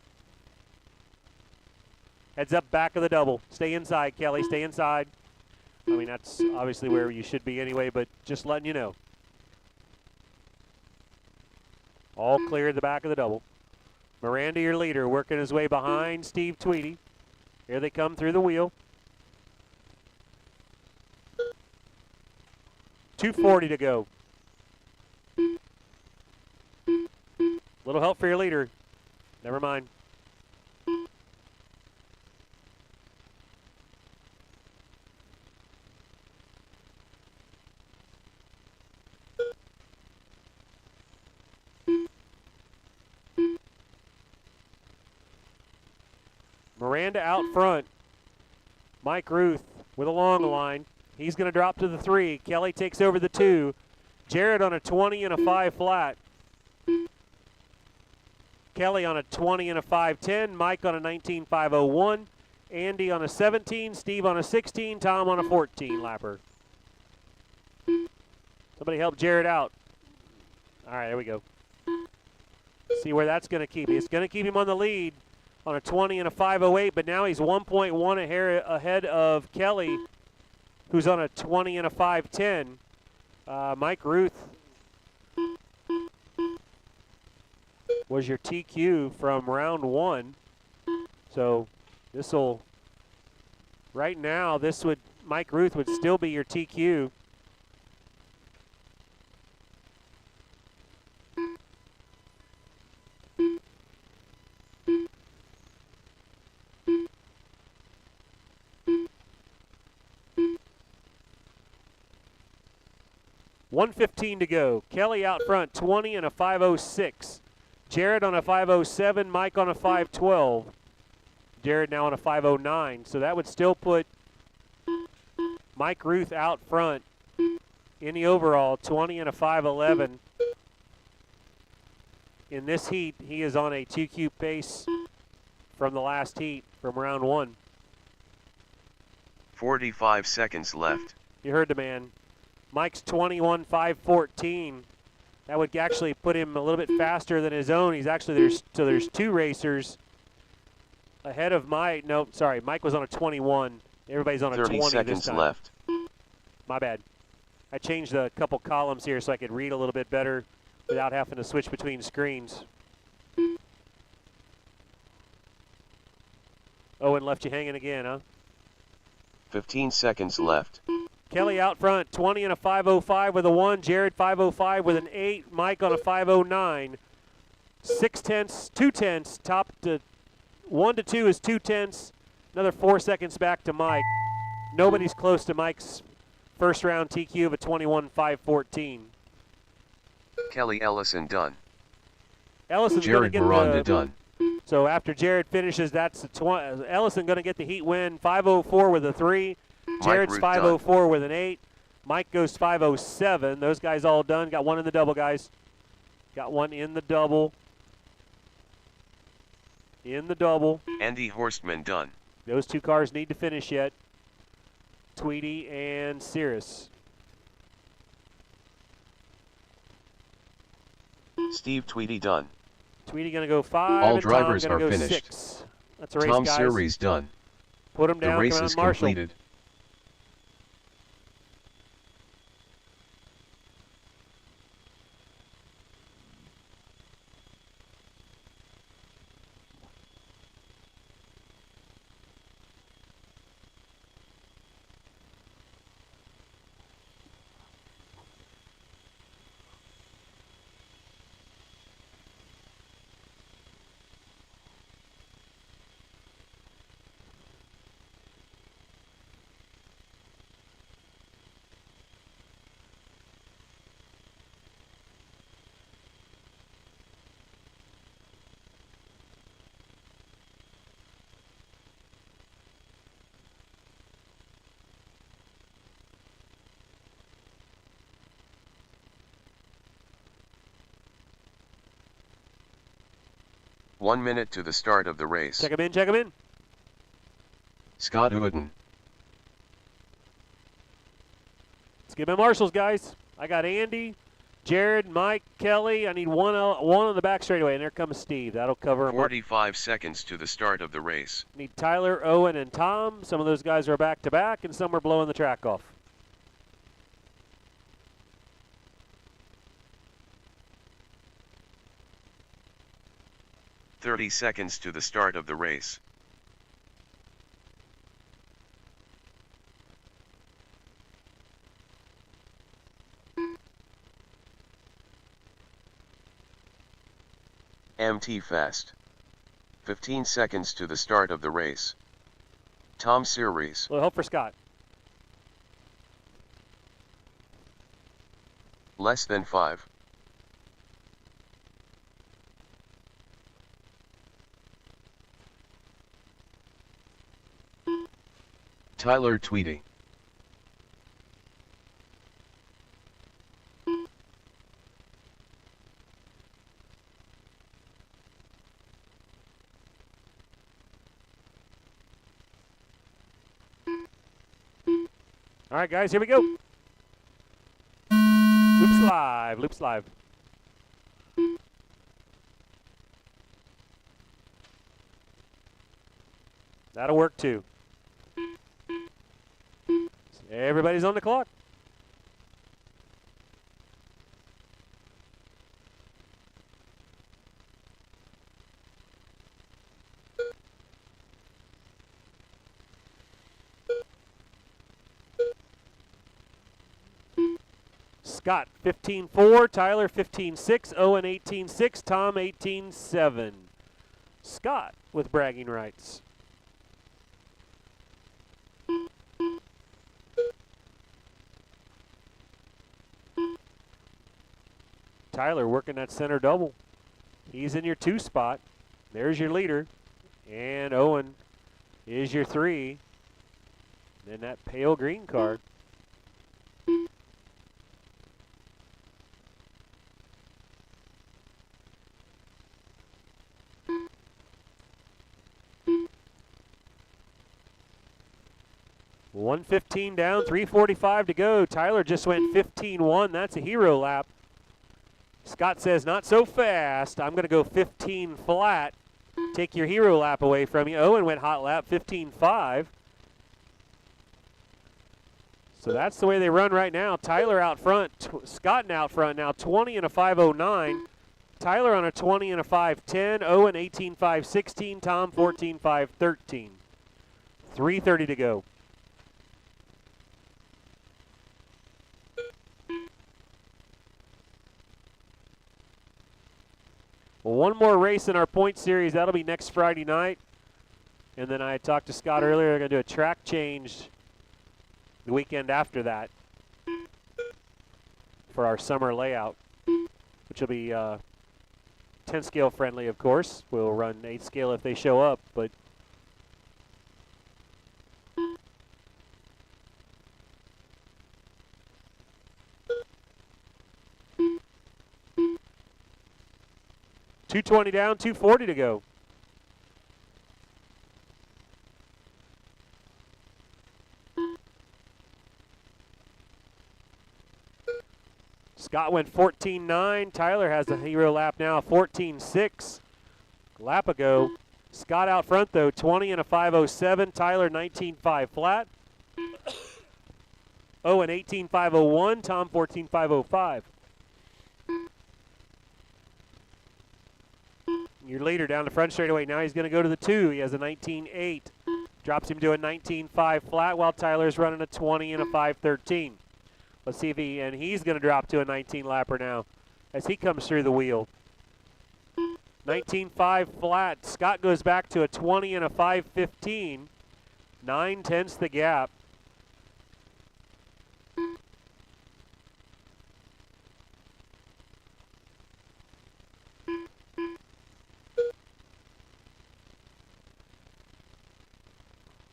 Heads up back of the double. Stay inside, Kelly. Stay inside. I mean, that's obviously where you should be anyway, but just letting you know. All clear at the back of the double. Miranda, your leader, working his way behind Steve Tweedy. Here they come through the wheel. 2:40 to go. Little help for your leader. Never mind. Miranda out front. Mike Ruth with a long line. He's going to drop to the 3. Kelly takes over the 2. Jared on a 20 and a 5 flat. Kelly on a 20 and a 5.10. Mike on a 19.501. Andy on a 17. Steve on a 16. Tom on a 14 lapper. Somebody help Jared out. All right, there we go. See where that's going to keep him. It's going to keep him on the lead on a 20 and a 5.08, but now he's 1.1 ahead of Kelly, who's on a 20 and a 5.10. Mike Ruth was your TQ from round 1. So this will, right now, Mike Ruth would still be your TQ. $1:15 to go. Kelly out front, 20 and a 5.06. Jared on a 5.07, Mike on a 5.12. Jared now on a 5.09. So that would still put Mike Ruth out front in the overall, 20 and a 5.11. In this heat, he is on a 2Q pace from the last heat, from round 1. 45 seconds left. You heard the man. Mike's 21.514. That would actually put him a little bit faster than his own. He's actually, there's 2 racers ahead of Mike. No, sorry, Mike was on a 21. Everybody's on a 20 this time. 30 seconds left. My bad. I changed a couple columns here so I could read a little bit better without having to switch between screens. Owen left you hanging again, huh? 15 seconds left. Kelly out front, 20 and a 5.05 with a 1. Jared 5.05 with an 8. Mike on a 5.09. 6/10, 2/10. Top to 1 to 2 is 2/10. Another 4 seconds back to Mike. Nobody's close to Mike's first round TQ of a 21.514. Kelly Ellison done. Ellison's going to Jared get Miranda done. So after Jared finishes, that's Ellison going to get the heat win. 5.04 with a 3. Jared's 5.04 with an 8. Mike goes 5.07. Those guys all done. Got one in the double, guys. Got one in the double. In the double. Andy Horstman done. Those 2 cars need to finish yet. Tweedy and Cirrus. Steve Tweedy done. Tweedy going to go 5. All and drivers Tom are go finished. 6. That's a race, Tom guys. Series done. Put him down. The race Come on, is Marshall. completed. 1 minute to the start of the race. Check him in, check him in. Scott Uden. Let's give him marshals, guys. I got Andy, Jared, Mike, Kelly. I need one on the back straightaway, and there comes Steve. That'll cover him. 45 seconds to the start of the race. Need Tyler, Owen, and Tom. Some of those guys are back-to-back, and some are blowing the track off. "30 seconds to the start of the race. MT Fast. 15 seconds to the start of the race. Tom Series. A little help for Scott. Less than 5. Tyler Tweedy. All right, guys, here we go. Loops live, loops live. That'll work too. Everybody's on the clock. Scott 15.4, Tyler 15.6, Owen 18.6, Tom 18.7. Scott with bragging rights. Tyler working that center double. He's in your 2 spot. There's your leader. And Owen is your 3. Then that pale green card. $1:15 down, 3:45 to go. Tyler just went 15.1. That's a hero lap. Scott says, not so fast. I'm going to go 15 flat. Take your hero lap away from you. Owen went hot lap, 15.5. So that's the way they run right now. Tyler out front, Scott out front now, 20 and a 5.09. Tyler on a 20 and a 5.10. Owen 18.5.16. Tom 14.5.13. 3:30 to go. Well, one more race in our point series. That'll be next Friday night. And then I talked to Scott earlier. They're going to do a track change the weekend after that for our summer layout, which will be 10 scale friendly, of course. We'll run 8 scale if they show up, but $220 down, $240 to go. Scott went 14.9. Tyler has a hero lap now, 14.6. Lap ago. Scott out front though, 20 and a 5.07. Tyler 19.5 flat. Owen 18.501. Tom 14.505. Your leader down the front straightaway. Now he's going to go to the 2. He has a 19.8. Drops him to a 19.5 flat while Tyler's running a 20 and a 5.13. Let's see if he's going to drop to a 19 lapper now as he comes through the wheel. 19.5 flat. Scott goes back to a 20 and a 5.15. 9/10 the gap.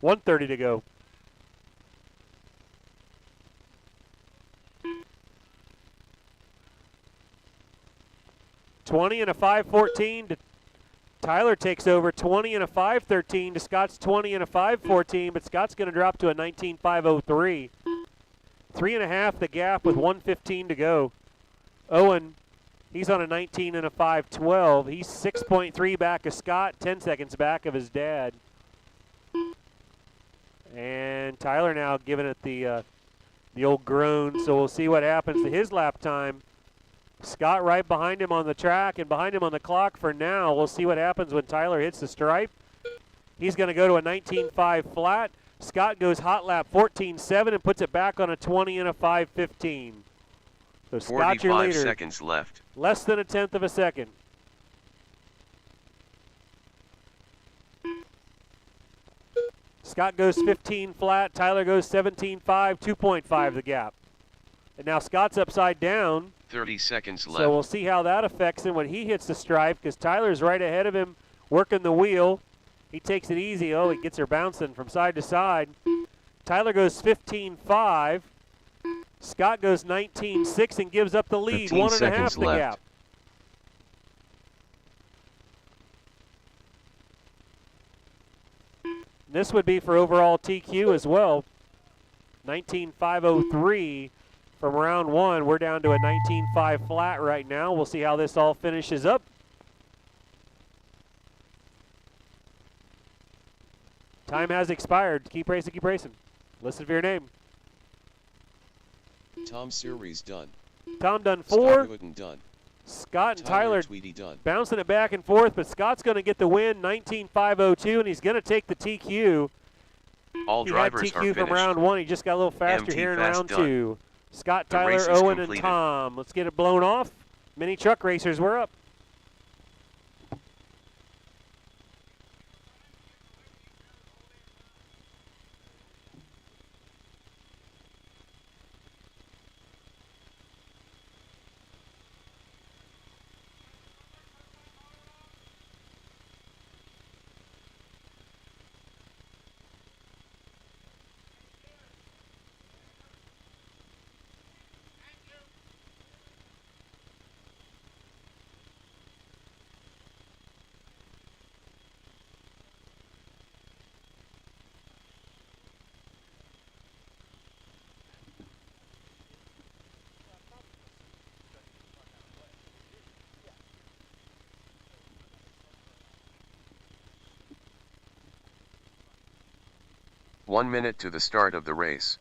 $130 to go. $20 and a 5.14 to Tyler takes over 20 and a 5.13 to Scott's 20 and a 5.14, but Scott's going to drop to a 19.503. 3.5 the gap with 1:15 to go. Owen, he's on a 19 and a 5.12. He's 6.3 back of Scott, 10 seconds back of his dad. And Tyler now giving it the old groan, so we'll see what happens to his lap time. Scott right behind him on the track and behind him on the clock for now. We'll see what happens when Tyler hits the stripe. He's going to go to a 19.5 flat. Scott goes hot lap 14.7 and puts it back on a 20 and a 5.15. So Scott, your 45 leader. seconds left. Less than a tenth of a second. Scott goes 15 flat. Tyler goes 17.5, 2.5 the gap. And now Scott's upside down. 30 seconds left. So we'll see how that affects him when he hits the stripe, because Tyler's right ahead of him working the wheel. He takes it easy. Oh, he gets her bouncing from side to side. Tyler goes 15.5. Scott goes 19.6 and gives up the lead. 15 1.5 seconds the left. gap. This would be for overall TQ as well. 19.503 from round one. We're down to a 19.5 flat right now. We'll see how this all finishes up. Time has expired. Keep racing, keep racing. Listen for your name. Tom Series done. Tom done Scott 4. Wooten done. Scott and Tyler Tweedy done. bouncing it back and forth, but Scott's going to get the win, 19.502, and he's going to take the TQ. All He had drivers are TQ finished. from round one. He just got a little faster MT here in fast round done. 2. Scott, The Tyler, race is Owen, and completed. Tom. Let's get it blown off. Mini truck racers, we're up. One minute to the start of the race.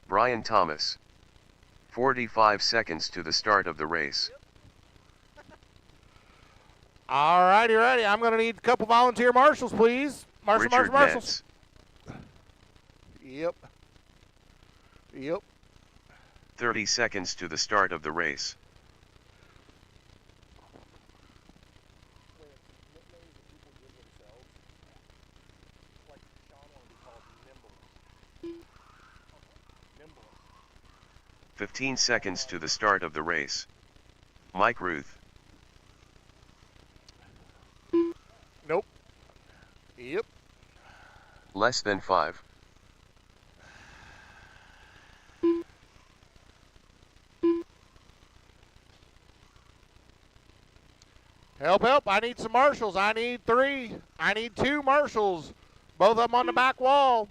Brian Thomas. 45 seconds to the start of the race. All righty, ready. I'm going to need a couple volunteer marshals, please. Richard Marshals. Metz. Yep. Yep. 30 seconds to the start of the race. Nimble. 15 seconds to the start of the race. Mike Ruth. Nope. Yep. Less than 5. Help, help. I need some marshals. I need 3. I need 2 marshals. Both of them on the back wall.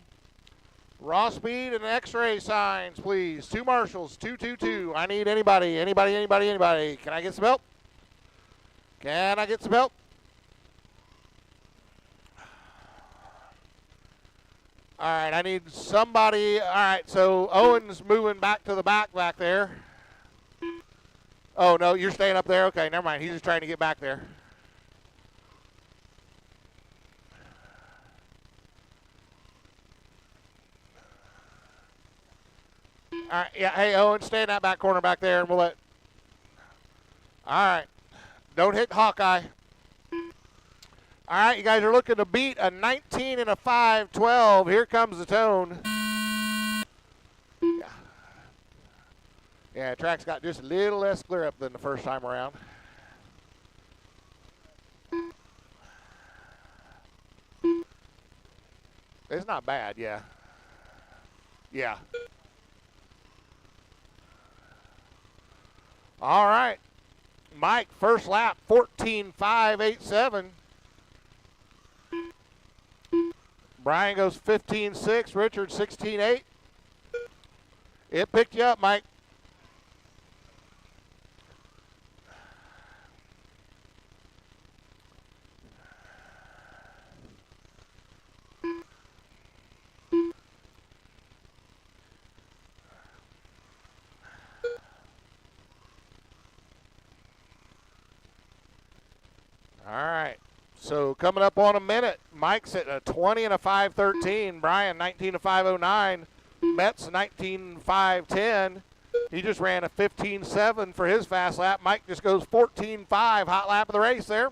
Raw speed and x-ray signs, please. 2 marshals. 2, 2, 2. I need anybody. Anybody. Can I get some help? Can I get some help? All right, I need somebody. All right, so Owen's moving back to the back there. Oh, no, you're staying up there? Okay, never mind. He's just trying to get back there. All right, yeah, hey, Owen, stay in that back corner back there, and we'll let. All right. Don't hit Hawkeye. All right, you guys are looking to beat a 19 and a 5.12. Here comes the tone. Yeah, track's got just a little less clear up than the first time around. It's not bad, yeah. Yeah. All right. Mike, first lap, 14.587. Brian goes 15.6. Richard, 16.8. It picked you up, Mike. All right. So coming up on a minute, Mike's at a 20 and a 5.13. Brian, 19 and 5.09. Metz, 19 5.10. He just ran a 15.7 for his fast lap. Mike just goes 14.5, hot lap of the race there.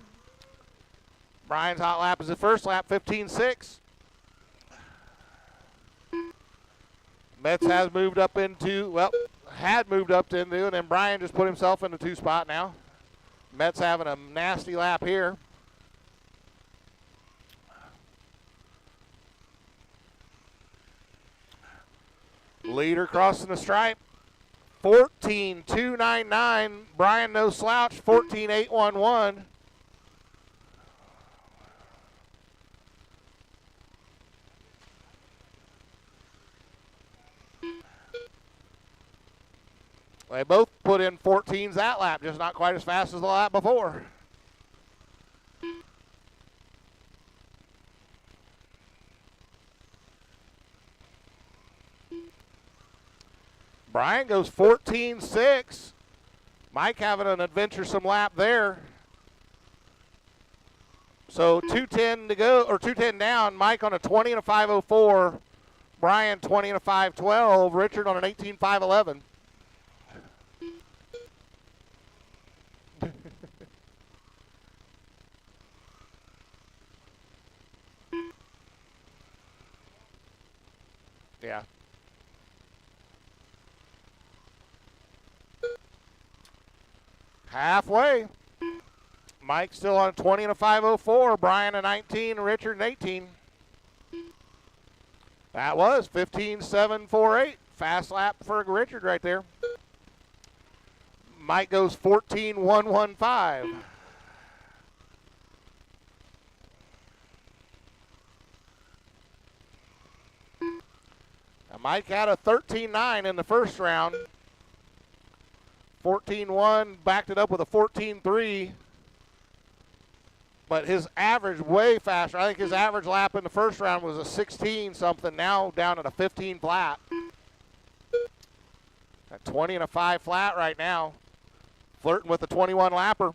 Brian's hot lap is his first lap, 15.6. Metz has moved up into, well, had moved up to into, and then Brian just put himself in the 2 spot now. Metz having a nasty lap here. Leader crossing the stripe, 14.299. Brian no slouch, 14.811. They both put in 14s that lap, just not quite as fast as the lap before. Brian goes 14.6. Mike having an adventuresome lap there. So 2:10 to go, or 2:10 down. Mike on a 20 and a 5.04. Brian 20 and a 5.12. Richard on an 18.5.11. Yeah. Halfway. Mike still on 20 and a 5.04. Brian a 19, Richard an 18. That was 15.748. Fast lap for Richard right there. Mike goes 14.115. Now Mike had a 13.9 in the first round. 14.1, backed it up with a 14.3. But his average way faster. I think his average lap in the first round was a 16 something, now down at a 15 flat. A 20 and a 5 flat right now. Flirting with the 21 lapper.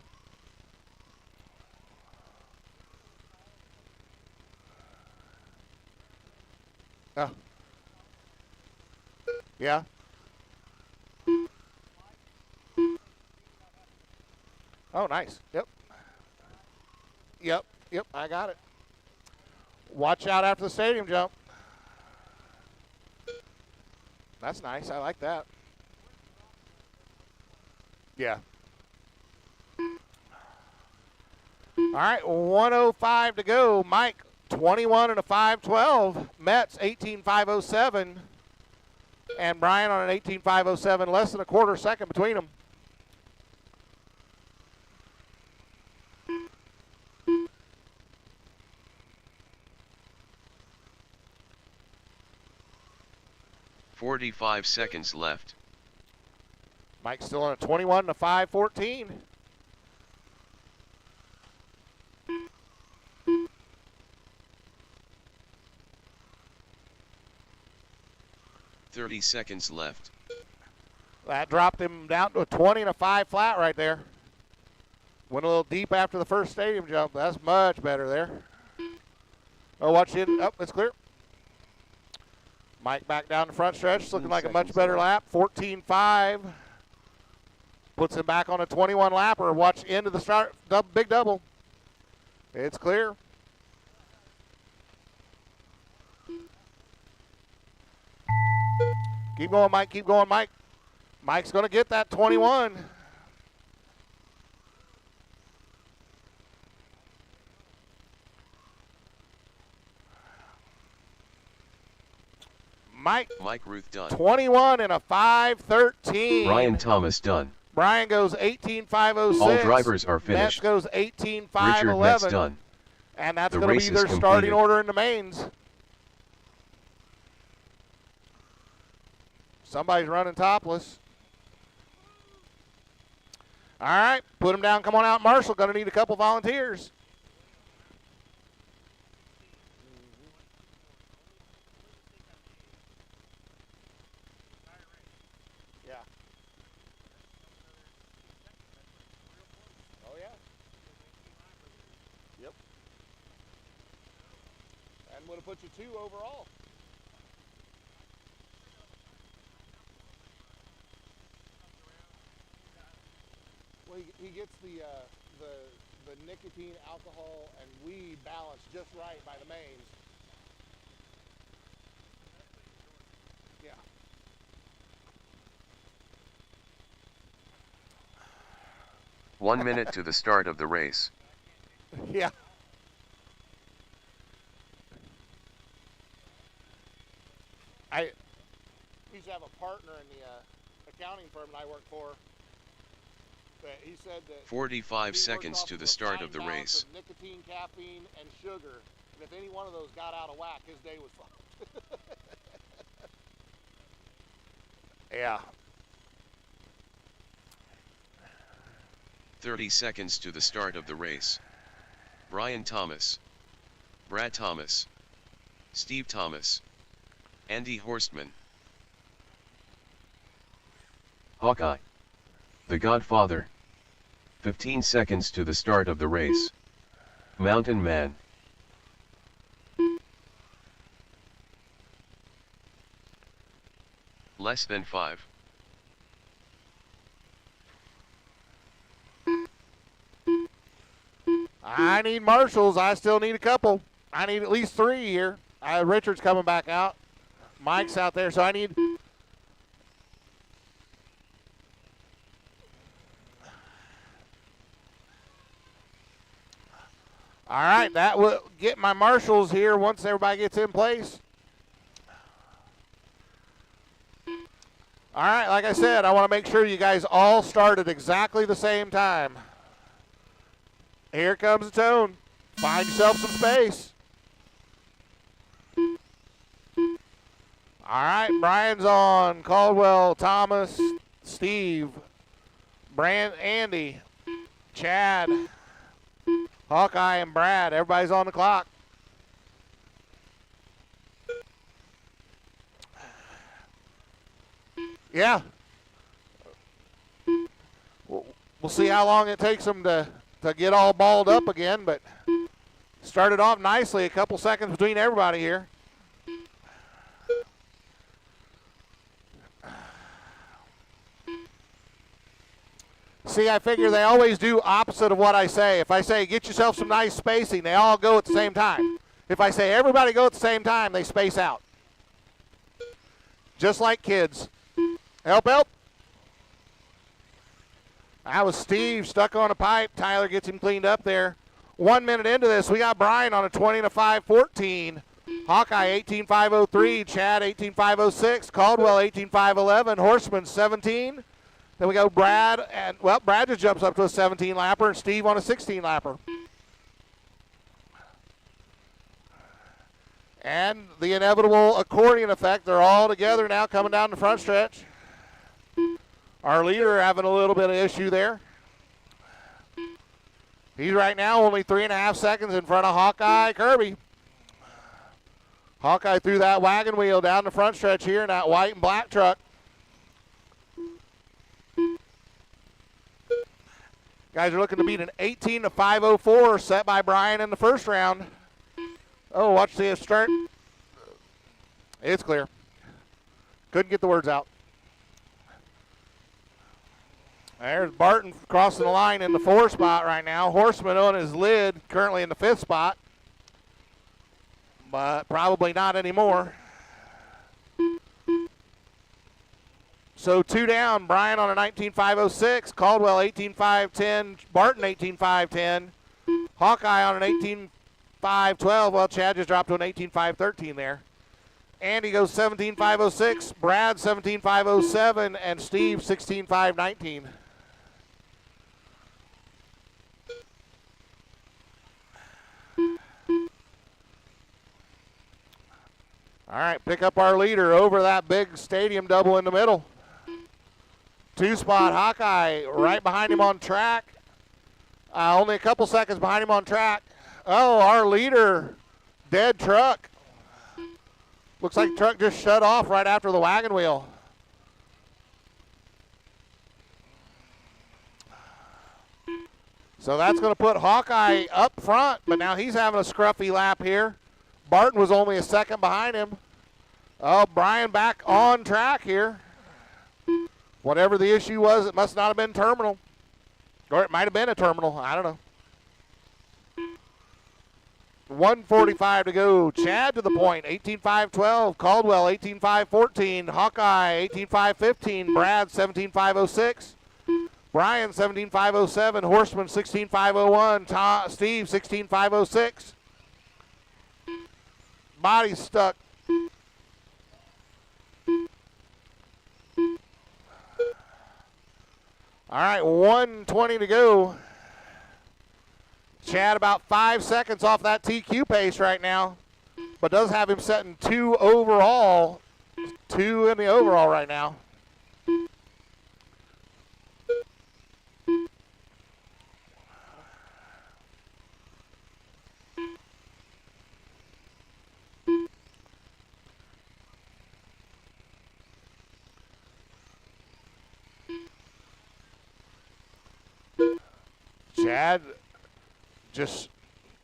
Yeah. Oh, nice. Yep. Yep, I got it. Watch out after the stadium jump. That's nice. I like that. Yeah. All right, 1:05 to go. Mike, 21 and a 5.12. Metz, 18.507. And Brian on an 18.507, less than a quarter second between them. "45 seconds left." Mike's still on a 21 and a 5.14. "30 seconds left." That dropped him down to a 20 and a 5 flat right there. Went a little deep after the first stadium jump. That's much better there. Oh, watch it. Oh, it's clear. Mike back down the front stretch, looking like a much better lap. 14.5. Puts him back on a 21 lapper. Watch into the start. Big double. It's clear. Keep going, Mike. Keep going, Mike. Mike's going to get that 21. Mike Ruth done. 21 and a 5:13. Brian Thomas done. Brian goes 18.506. All drivers are finished. Metz goes Richard Metz 18.511. done. And that's The going to race be is their starting completed. order in the mains. Somebody's running topless. All right, put him down. Come on out, Marshall. Going to need a couple volunteers. Yeah. Oh, yeah. Yep. And would have put you 2 overall. Well, he gets the nicotine, alcohol, and weed balance just right by the mains. Yeah. One minute to the start of the race. Yeah. I used to have a partner in the accounting firm that I work for. But he said that 45 he seconds worked to off the of a start fine of the balance race. of nicotine, caffeine, and sugar. And if any one of those got out of whack, his day was fucked. Yeah. 30 seconds to the start of the race. Brian Thomas, Brad Thomas, Steve Thomas, Andy Horstman. Hawkeye, The Godfather. 15 seconds to the start of the race. Mountain Man. Less than 5. I need marshals. I still need a couple. I need at least 3 here. Richard's coming back out. Mike's out there, so I need... All right, that will get my marshals here once everybody gets in place. All right, like I said, I want to make sure you guys all start at exactly the same time. Here comes the tone. Find yourself some space. All right, Brian's on. Caldwell, Thomas, Steve, Andy, Chad, Hawkeye, and Brad. Everybody's on the clock. Yeah. We'll see how long it takes them to get all balled up again, but started off nicely. A couple seconds between everybody here. See, I figure they always do opposite of what I say. If I say, get yourself some nice spacing, they all go at the same time. If I say, everybody go at the same time, they space out. Just like kids. Help, help. That was Steve stuck on a pipe. Tyler gets him cleaned up there. 1 minute into this, we got Brian on a 20 and a 5:14. Hawkeye 18.503. Chad 18.506. Caldwell 18.511. Horseman 17. Then we go Brad, and well, Brad just jumps up to a 17 lapper, and Steve on a 16 lapper. And the inevitable accordion effect. They're all together now coming down the front stretch. Our leader having a little bit of issue there. He's right now only 3.5 seconds in front of Hawkeye Kirby. Hawkeye threw that wagon wheel down the front stretch here in that white and black truck. Guys are looking to beat an 18 to 5:04 set by Brian in the first round. Oh, watch the start. It's clear. Couldn't get the words out. There's Barton crossing the line in the 4 spot right now. Horseman on his lid, currently in the 5th spot. But probably not anymore. So 2 down, Brian on a 19.506, Caldwell 18.510, Barton 18.510, Hawkeye on an 18.512. Well, Chad just dropped to an 18.513 there. Andy goes 17.506, Brad 17.507, and Steve 16.519. All right, pick up our leader over that big stadium double in the middle. Two-spot Hawkeye right behind him on track. Only a couple seconds behind him on track. Oh, our leader, dead truck. Looks like the truck just shut off right after the wagon wheel. So that's going to put Hawkeye up front, but now he's having a scruffy lap here. Barton was only a second behind him. Oh, Brian back on track here. Whatever the issue was, it must not have been terminal. Or it might have been a terminal. I don't know. 1:45 to go. Chad to the point. 18.512. Caldwell 18.514. Hawkeye 18.515. Brad 17.506. Brian 17.507. Horseman 16.501. Steve 16.506. Body stuck. All right, 1:20 to go. Chad about 5 seconds off that TQ pace right now, but does have him setting 2 overall, 2 in the overall right now. Chad just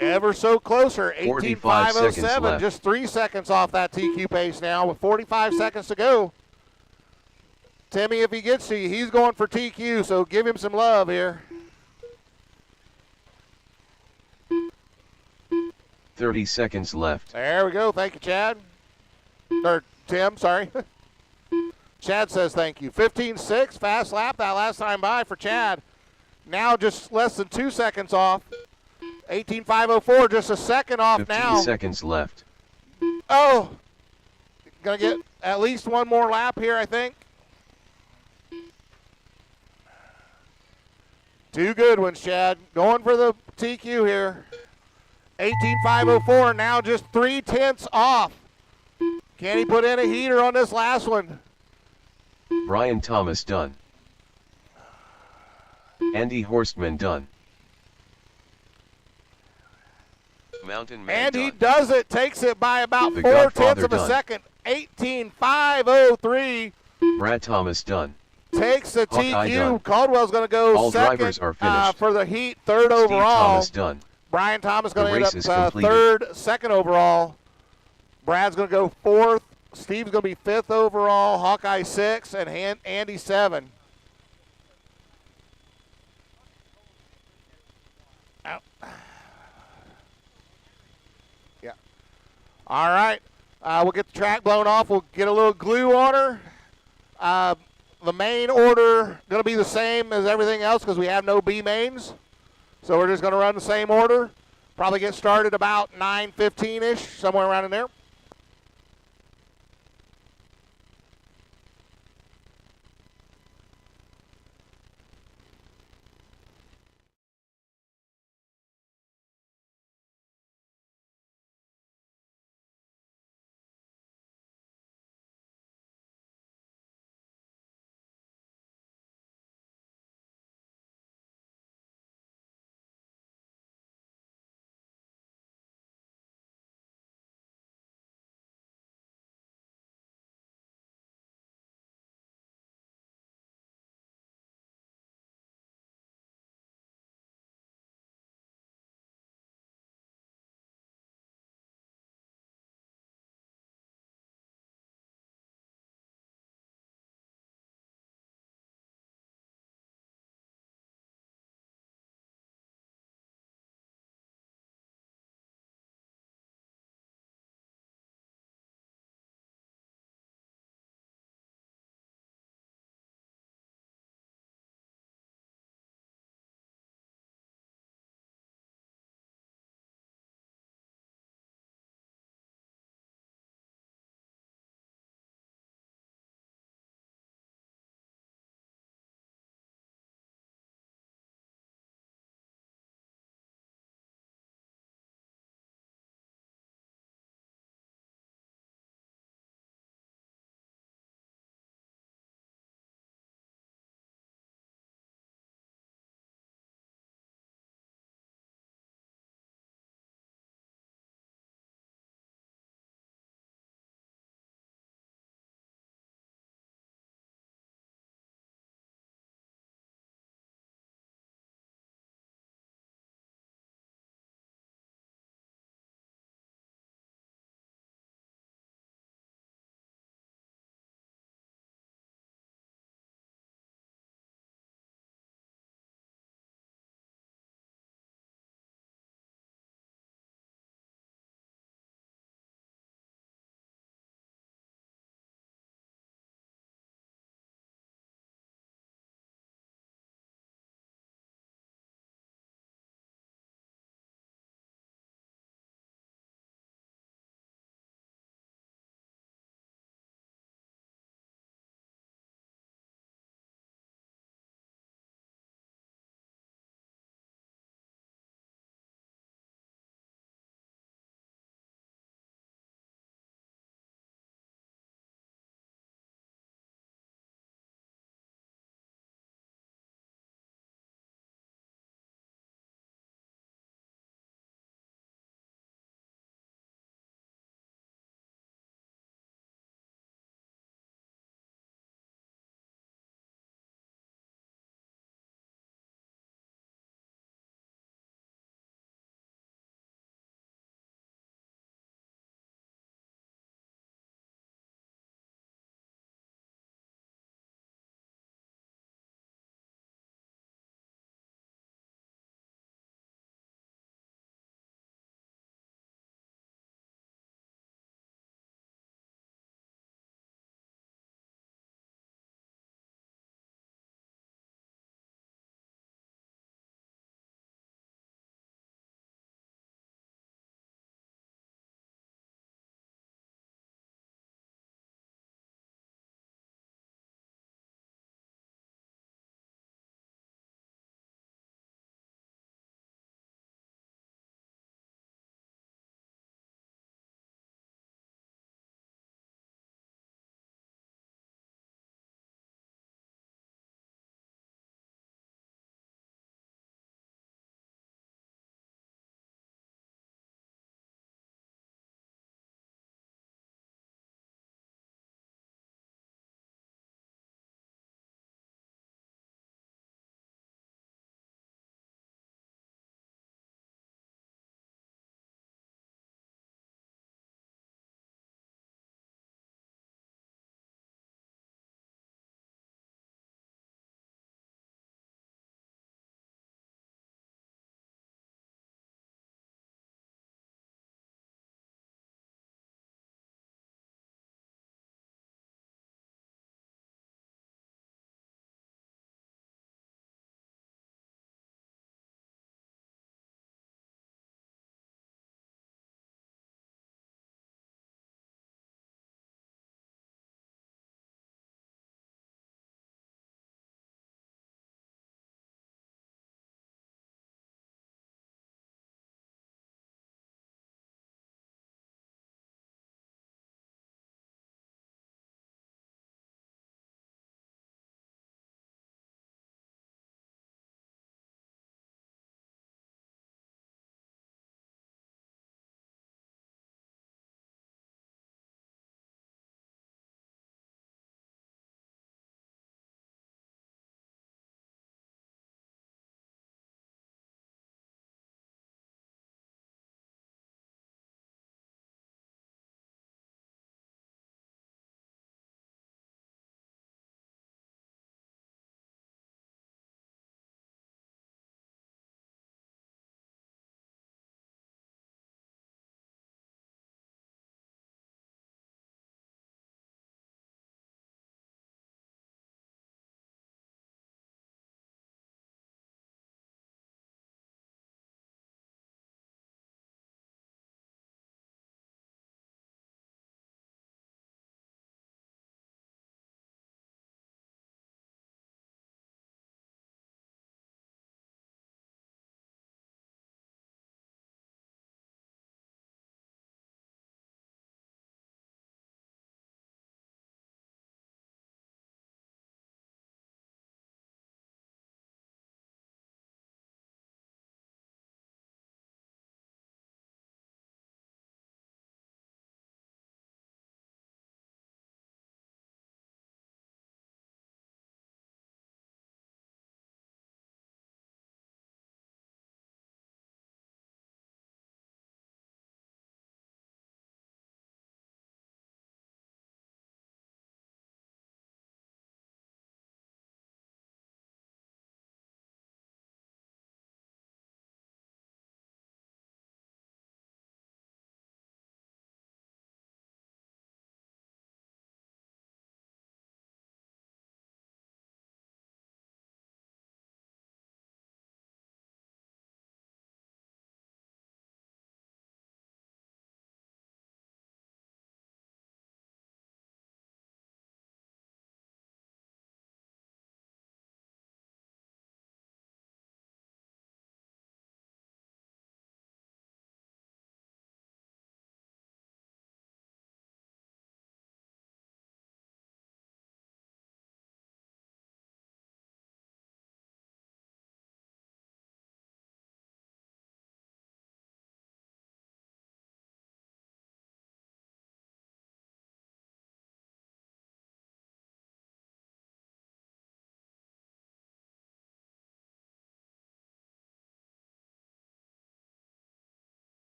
ever so closer, 18.507, just 3 seconds off that TQ pace now with 45 seconds to go. Timmy, if he gets to you, he's going for TQ, so give him some love here. 30 seconds left. There we go. Thank you, Chad. Or Tim, sorry. Chad says thank you. 15.6, fast lap that last time by for Chad. Now just less than 2 seconds off. 18.504, just a second off 15 now. 15 seconds left. Oh, gonna get at least one more lap here, I think. 2 good ones, Chad. Going for the TQ here. 18.504, now just 3/10 off. Can he put in a heater on this last one? Brian Thomas done. Andy Horstman done. Mountain Man And done. he does it, takes it by about The 4/10 of a Godfather done. second. 18.503. Brad Thomas done. Takes the Hawkeye TQ. done. Caldwell's going to go All second drivers are finished. for the heat, third Steve overall. Thomas done. Brian Thomas The going to race end is up completed. third, second overall. Brad's going to go fourth. Steve's going to be fifth overall. Hawkeye 6 and Andy 7. Yeah. All right. We'll get the track blown off. We'll get a little glue on her. The main order going to be the same as everything else because we have no B mains. So we're just going to run the same order. Probably get started about 9:15-ish, somewhere around in there.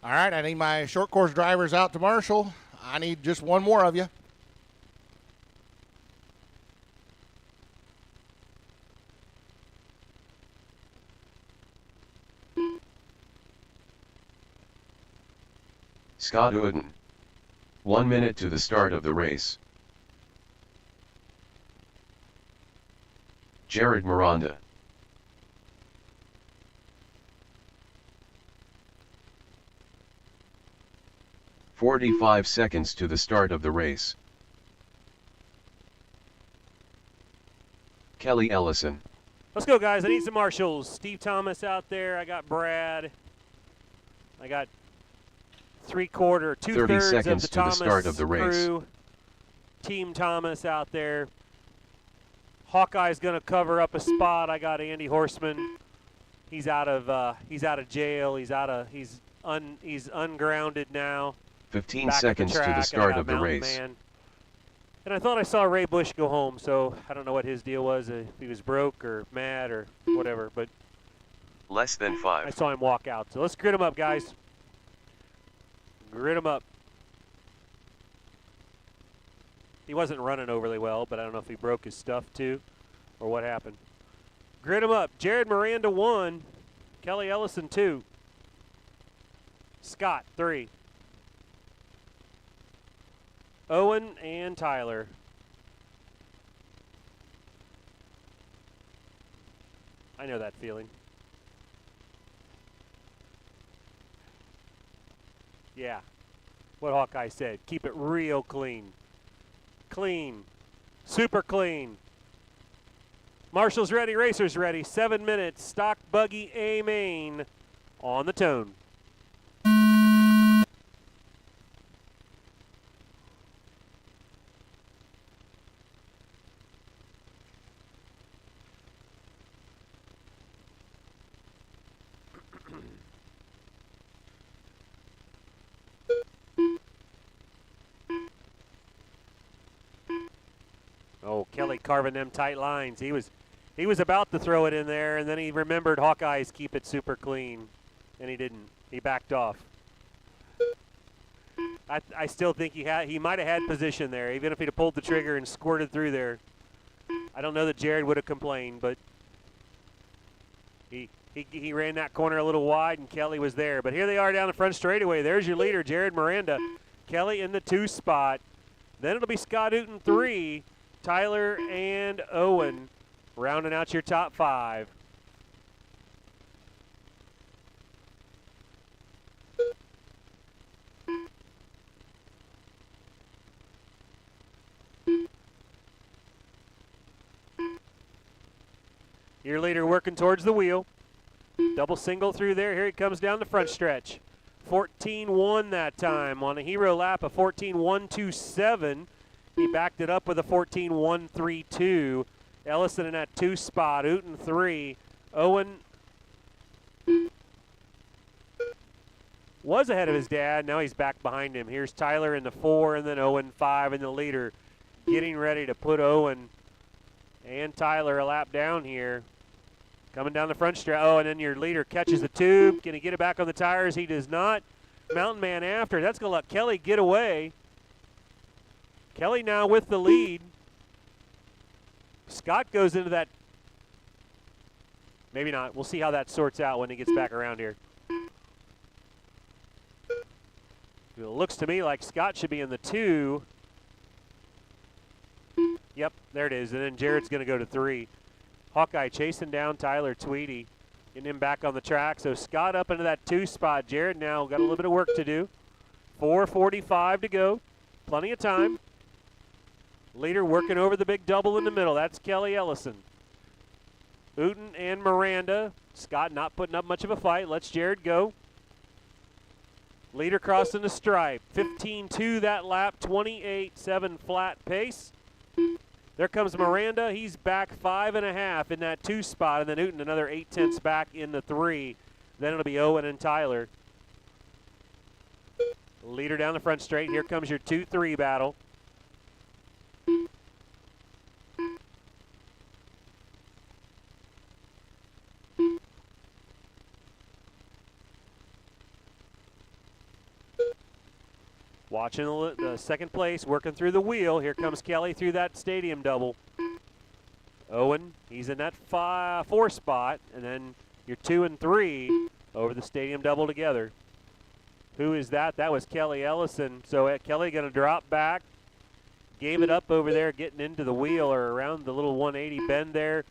All right, I need my short course drivers out to Marshall. I need just one more of you. Scott Uden. 1 minute to the start of the race. Jared Miranda. "45 seconds to the start of the race. Kelly Ellison. Let's go, guys. I need some marshals. Steve Thomas out there. I got Brad. I got 2/3 of seconds the to the Thomas start of the race. crew. Team Thomas out there. Hawkeye's going to cover up a spot. I got Andy Horseman. He's out of jail. He's ungrounded now. 15 Back at seconds to track, the and I start got of the Mountain race. Man. And I thought I saw Ray Bush go home, so I don't know what his deal was, if he was broke or mad or whatever, but Less than I 5. saw him walk out. So let's grid him up, guys. Grid him up. He wasn't running overly well, but I don't know if he broke his stuff too or what happened. Grid him up. Jared Miranda 1, Kelly Ellison 2, Scott 3, Owen and Tyler. I know that feeling. Yeah, what Hawkeye said. Keep it real clean. Clean. Super clean. Marshall's ready, racers ready. 7 minutes. Stock buggy A main on the tone. Oh, Kelly carving them tight lines. He was about to throw it in there, and then he remembered Hawkeyes keep it super clean, and he didn't. He backed off. I still think he might have had position there, even if he'd have pulled the trigger and squirted through there. I don't know that Jared would have complained, but he ran that corner a little wide, and Kelly was there. But here they are down the front straightaway. There's your leader, Jared Miranda. Kelly in the 2 spot. Then it'll be Scott Uten 3. Tyler and Owen rounding out your top 5. Your leader working towards the wheel. Double single through there. Here he comes down the front stretch. 14-1 that time on a hero lap of 14-127. He backed it up with a 14-132. Ellison in that 2 spot. Uten 3. Owen was ahead of his dad. Now he's back behind him. Here's Tyler in the 4, and then Owen 5 in the leader. Getting ready to put Owen and Tyler a lap down here. Coming down the front stretch. Oh, and then your leader catches the tube. Can he get it back on the tires? He does not. Mountain Man after. That's going to let Kelly get away. Kelly now with the lead. Scott goes into that. Maybe not. We'll see how that sorts out when he gets back around here. It looks to me like Scott should be in the 2. Yep, there it is. And then Jared's going to go to 3. Hawkeye chasing down Tyler Tweedy. Getting him back on the track. So Scott up into that 2 spot. Jared now got a little bit of work to do. 4:45 to go. Plenty of time. Leader working over the big double in the middle. That's Kelly Ellison. Uten and Miranda. Scott not putting up much of a fight. Lets Jared go. Leader crossing the stripe. 15-2 that lap. 28.7 flat pace. There comes Miranda. He's back 5.5 in that 2 spot. And then Uten another 8/10 back in the 3. Then it'll be Owen and Tyler. Leader down the front straight. Here comes your 2-3 battle. Watching the second place, working through the wheel. Here comes Kelly through that stadium double. Owen, he's in that 4 spot, and then your 2 and 3 over the stadium double together. Who is that? That was Kelly Ellison. So Kelly going to drop back. Gave it up over there, getting into the wheel or around the little 180 bend there.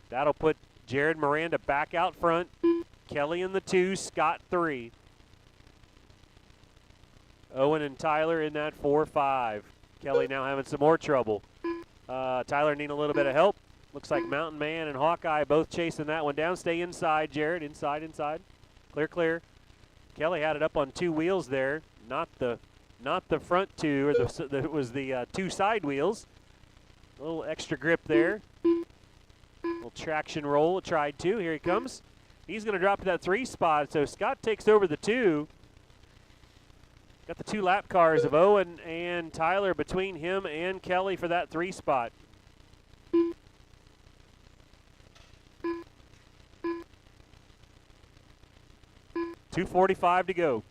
That'll put Jared Miranda back out front. Kelly in the 2, Scott 3. Owen and Tyler in that 4-5. Kelly now having some more trouble. Tyler needing a little bit of help. Looks like Mountain Man and Hawkeye both chasing that one down. Stay inside, Jared. Inside, inside. Clear, clear. Kelly had it up on 2 wheels there. Not the front 2, or it was the 2 side wheels. A little extra grip there. Little traction roll. Tried 2. Here he comes. He's going to drop to that 3 spot. So Scott takes over the 2. Got the 2 lap cars of Owen and Tyler between him and Kelly for that 3 spot. .245 to go.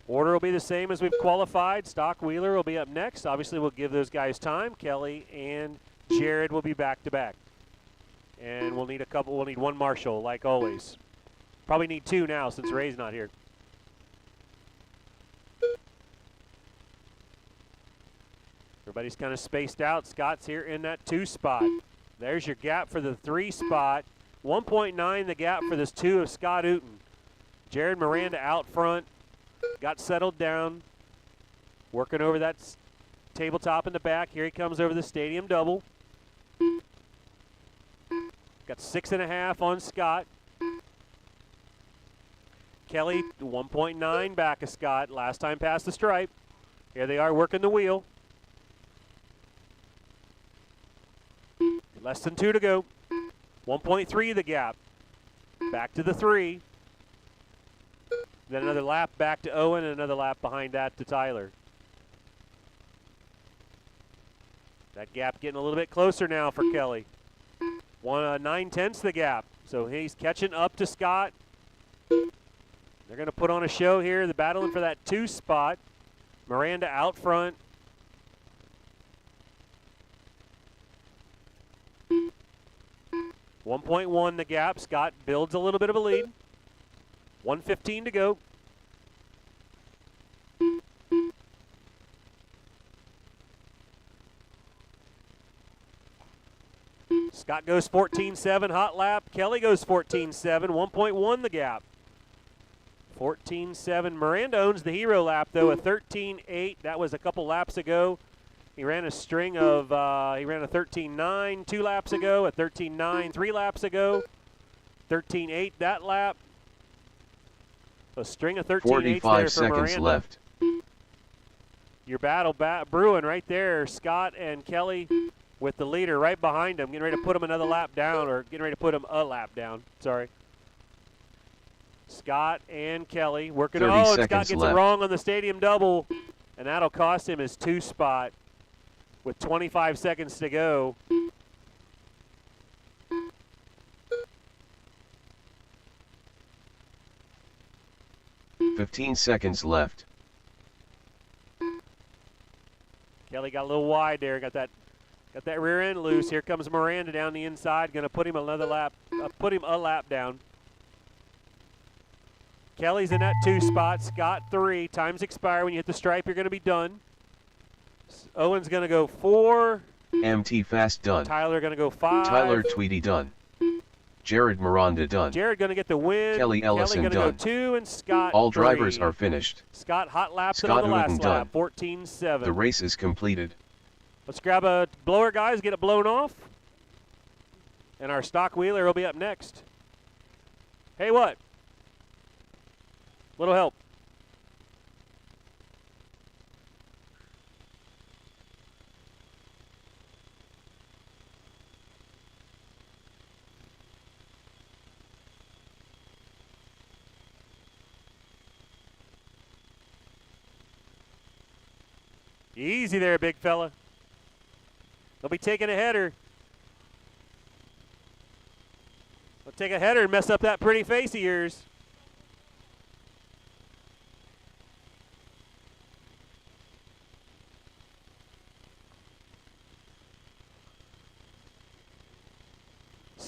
Order will be the same as we've qualified. Stock Wheeler will be up next. Obviously, we'll give those guys time. Kelly and Jared will be back to back. And we'll need we'll need 1 marshal, like always. Probably need 2 now since Ray's not here. Everybody's kind of spaced out. Scott's here in that 2 spot. There's your gap for the 3 spot. 1.9 the gap for this 2 of Scott Uten. Jared Miranda out front. Got settled down. Working over that tabletop in the back. Here he comes over the stadium double. Got 6.5 on Scott. Kelly 1.9 back of Scott. Last time past the stripe. Here they are working the wheel. Less than 2 to go. 1.3 the gap. Back to the 3. Then another lap back to Owen and another lap behind that to Tyler. That gap getting a little bit closer now for Kelly. 9/10 the gap. So he's catching up to Scott. They're going to put on a show here. They're battling for that 2 spot. Miranda out front. .1 the gap. Scott builds a little bit of a lead. 1:15 to go. Scott goes 14.7, hot lap. Kelly goes 14.7, 1.1 the gap. 14.7. Miranda owns the hero lap, though, a 13.8. That was a couple laps ago. He ran a string of, he ran a 13.9 2 laps ago, a 13.9 3 laps ago, 13.8 that lap. A string of 13.8s 45 there for seconds Miranda. left. Your battle brewing right there. Scott and Kelly with the leader right behind him, getting ready to put him another lap down, or getting ready to put him a lap down. Sorry. Scott and Kelly working. 30 Oh, and seconds Scott gets left. it wrong on the stadium double, and that'll cost him his 2 spot with 25 seconds to go. $15 seconds left. Kelly got a little wide there. Got that rear end loose. Here comes Miranda down the inside. Going to put him another lap. Put him a lap down. Kelly's in that 2 spot. Scott 3. Times expire. When you hit the stripe, you're going to be done. Owen's going to go 4. MT Fast done. Tyler going to go 5. Tyler Tweedy done. Jared Miranda done. Jared going to get the win. Kelly Ellison going to done. go 2, and Scott All 3. drivers are finished. Scott hot laps Scott on the last Uten lap. done. 14.7. The race is completed. Let's grab a blower, guys. Get it blown off. And our stock wheeler will be up next. Hey, what? Little help. Easy there, big fella. They'll be taking a header. They'll take a header and mess up that pretty face of yours.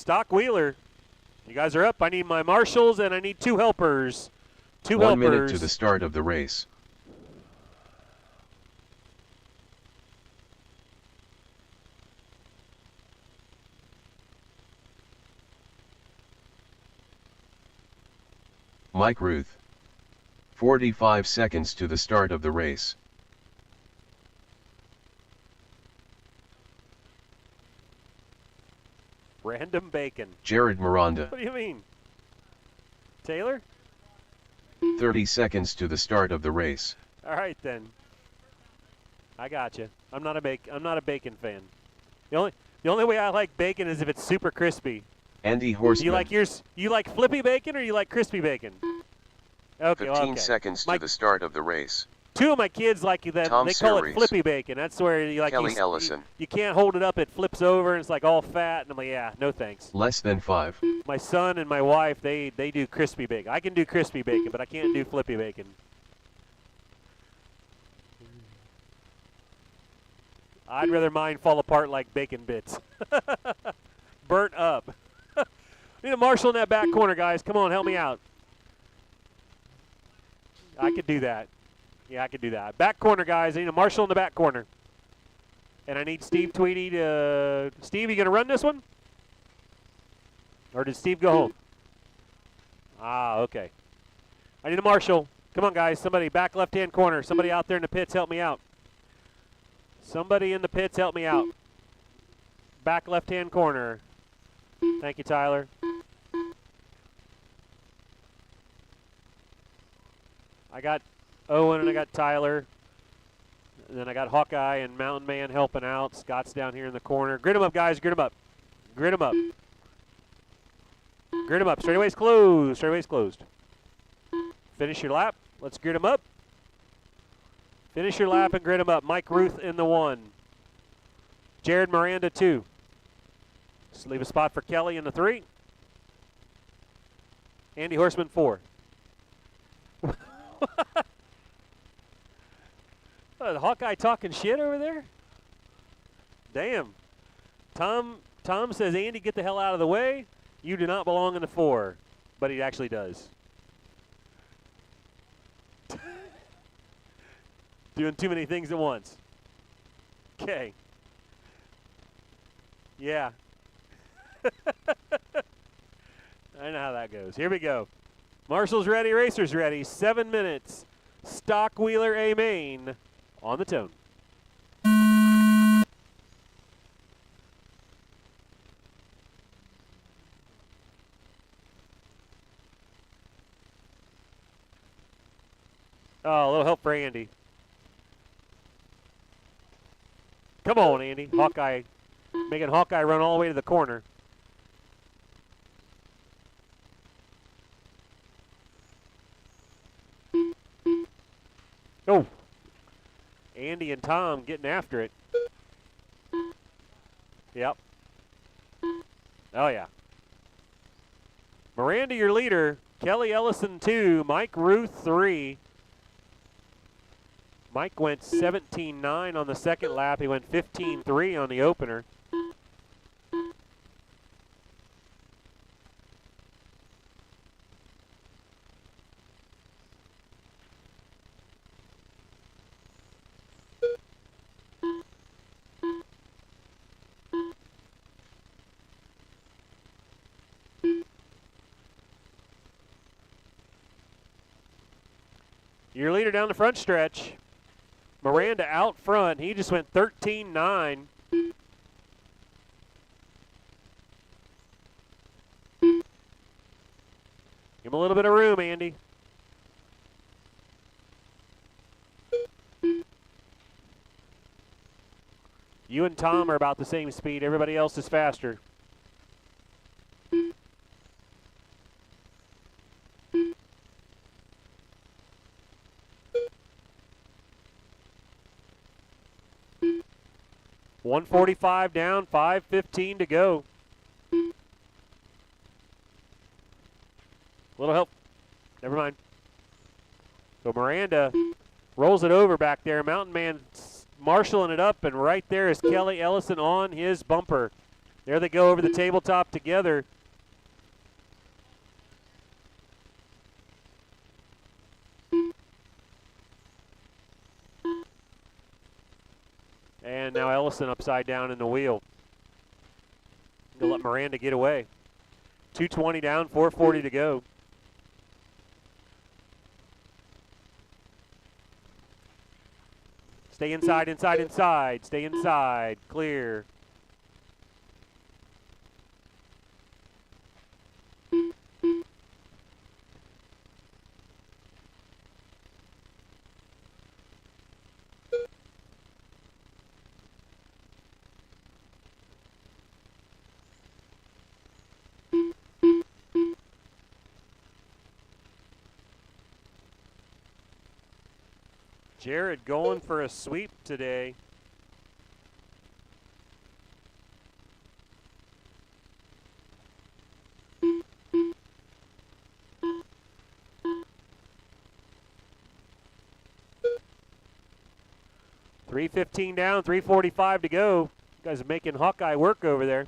Stock Wheeler. You guys are up. I need my marshals and I need 2 helpers. 2 1 helpers. minute to the start of the race. Mike Ruth. 45 seconds to the start of the race. Random bacon. Jared Miranda. What do you mean? Taylor? 30 seconds to the start of the race. All right then. I got you. I'm not a bacon fan. The only way I like bacon is if it's super crispy. Andy Horseman. You like flippy bacon or you like crispy bacon? Okay, 15 seconds to the start of the race. 2 of my kids like that. Tom They call it Series. flippy bacon. That's where you like Kelly Ellison. You can't hold it up. It flips over and it's like all fat. And I'm like, yeah, no thanks. Less than 5. My son and my wife, they do crispy bacon. I can do crispy bacon, but I can't do flippy bacon. I'd rather mine fall apart like bacon bits. Burnt up. Need a marshal in that back corner, guys. Come on, help me out. I could do that. Yeah, I could do that. Back corner, guys. I need a marshal in the back corner. And I need Steve Tweedy to... Steve, you going to run this one? Or did Steve go home? Ah, okay. I need a marshal. Come on, guys. Somebody, back left-hand corner. Somebody out there in the pits, help me out. Somebody in the pits, help me out. Back left-hand corner. Thank you, Tyler. I got Owen and I got Tyler. And then I got Hawkeye and Mountain Man helping out. Scott's down here in the corner. Grid them up, guys. Grid them up. Grid them up. Grid them up. Straightaway's closed. Straightaway's closed. Finish your lap. Let's grid them up. Finish your lap and grid them up. Mike Ruth in the 1. Jared Miranda 2. Just leave a spot for Kelly in the 3. Andy Horseman 4. The Hawkeye talking shit over there? Damn. Tom says, Andy, get the hell out of the way. You do not belong in the 4. But he actually does. Doing too many things at once. Okay. Yeah. I know how that goes. Here we go. Marshall's ready, racers ready. 7 minutes. Stock Wheeler A Main on the tone. Oh, a little help for Andy. Come on, Andy. Hawkeye, making Hawkeye run all the way to the corner. Oh, Andy and Tom getting after it. Yep. Oh, yeah. Miranda, your leader. Kelly Ellison, 2. Mike Ruth, 3. Mike went 17.9 on the second lap. He went 15.3 on the opener. Your leader down the front stretch. Miranda out front. He just went 13.9. Give him a little bit of room, Andy. You and Tom are about the same speed. Everybody else is faster. .145 down, 5:15 to go. Little help. Never mind. So Miranda rolls it over back there. Mountain Man marshaling it up, and right there is Kelly Ellison on his bumper. There they go over the tabletop together. And now Ellison upside down in the wheel. Gonna let Miranda get away. 2:20 down, 4:40 to go. Stay inside, inside, inside. Stay inside. Clear. Jared going for a sweep today. .315 down, 3:45 to go. You guys are making Hawkeye work over there.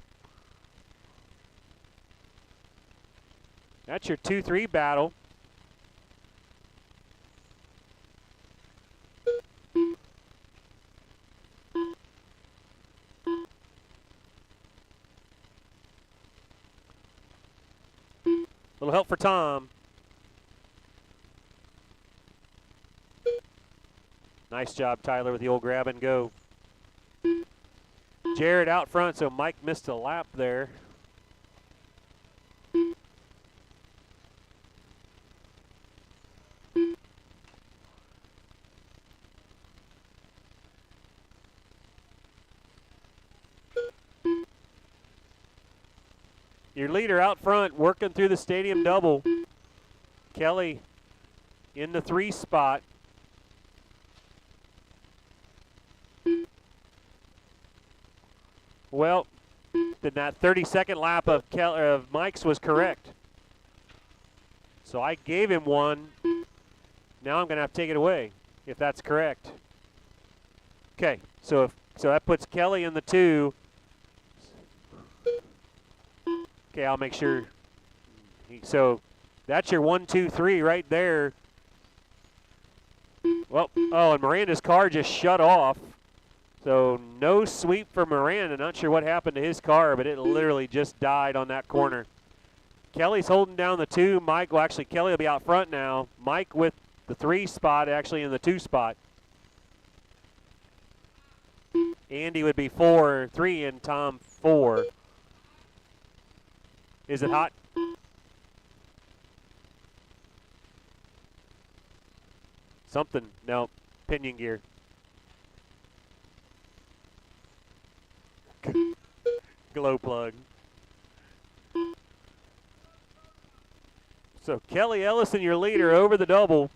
That's your 2-3 battle. Little help for Tom. Nice job, Tyler, with the old grab and go. Jared out front, so Mike missed a lap there. Your leader out front working through the stadium double. Kelly in the 3 spot. Well, that 32nd lap of Mike's was correct. So I gave him one. Now I'm going to have to take it away if that's correct. Okay, so that puts Kelly in the 2. Okay, I'll make sure. So that's your 1, 2, 3 right there. Well, oh, and Miranda's car just shut off. So no sweep for Miranda. Not sure what happened to his car, but it literally just died on that corner. Kelly's holding down the 2. Mike, well, actually, Kelly will be out front now. Mike with the 3 spot, actually in the 2 spot. Andy would be 4, 3, and Tom 4. Is it hot? Something. No. Pinion gear. Glow plug. So Kelly Ellison, your leader, over the double.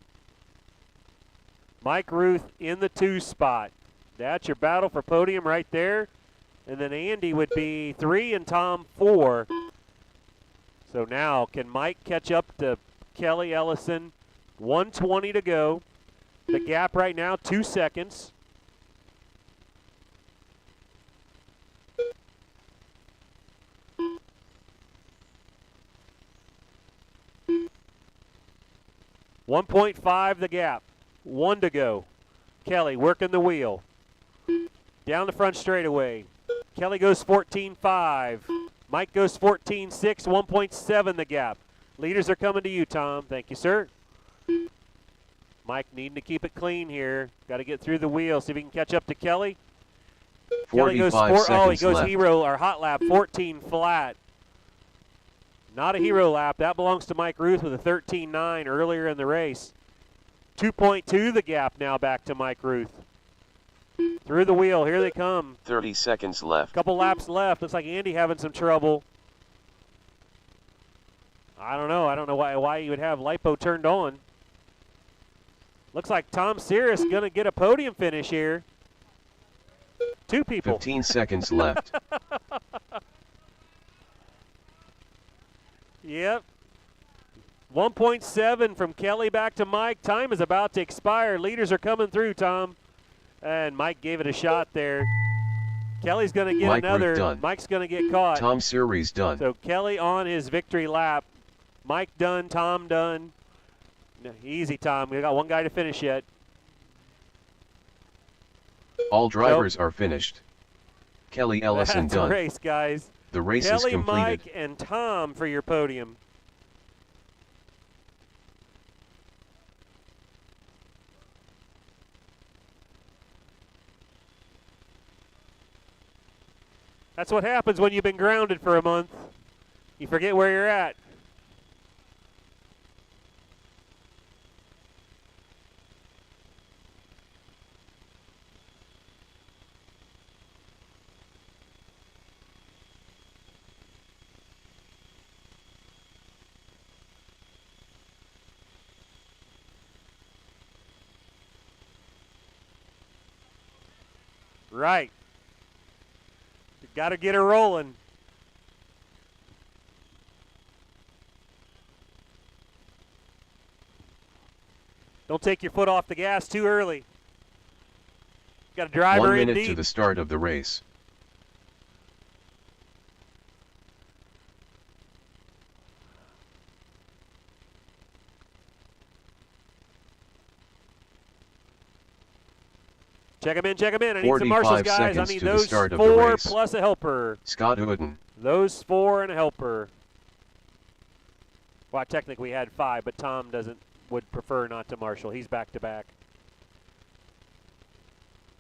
Mike Ruth in the 2 spot. That's your battle for podium right there. And then Andy would be 3 and Tom 4. So now, can Mike catch up to Kelly Ellison? 1:20 to go. The gap right now, 2 seconds. .5 the gap. 1 to go. Kelly working the wheel. Down the front straightaway. Kelly goes 14.5. Mike goes 14.6, 1.7 the gap. Leaders are coming to you, Tom. Thank you, sir. Mike needing to keep it clean here. Got to get through the wheel, see if he can catch up to Kelly. Kelly goes he goes left. hero or hot lap, 14 flat. Not a hero lap. That belongs to Mike Ruth with a 13.9 earlier in the race. 2.2 the gap now back to Mike Ruth. Through the wheel, here they come. 30 seconds left. Couple laps left. Looks like Andy having some trouble. I don't know why you would have LiPo turned on. Looks like Tom Cirrus going to get a podium finish here. 2 people. 15 seconds left. Yep. 1.7 from Kelly back to Mike. Time is about to expire. Leaders are coming through, Tom. And Mike gave it a shot there. Kelly's going to get Mike another. Root done. Mike's going to get caught. Tom Series done. So Kelly on his victory lap. Mike done, Tom done. No, easy, Tom. We got one guy to finish yet. All drivers are finished. Kelly Ellison That's done. a race, guys. The race Kelly, is completed. Mike, and Tom for your podium. That's what happens when you've been grounded for a month. You forget where you're at. Right. You got to get her rolling. Don't take your foot off the gas too early. Got a driver 1 in minute deep. to the start of the race. Check him in, check him in. I need some marshals, 45 guys. I seconds need to the those start of the 4 race. plus a helper. Scott Uden. Those 4 and a helper. Well, technically we had 5, but Tom would prefer not to marshal. He's back to back.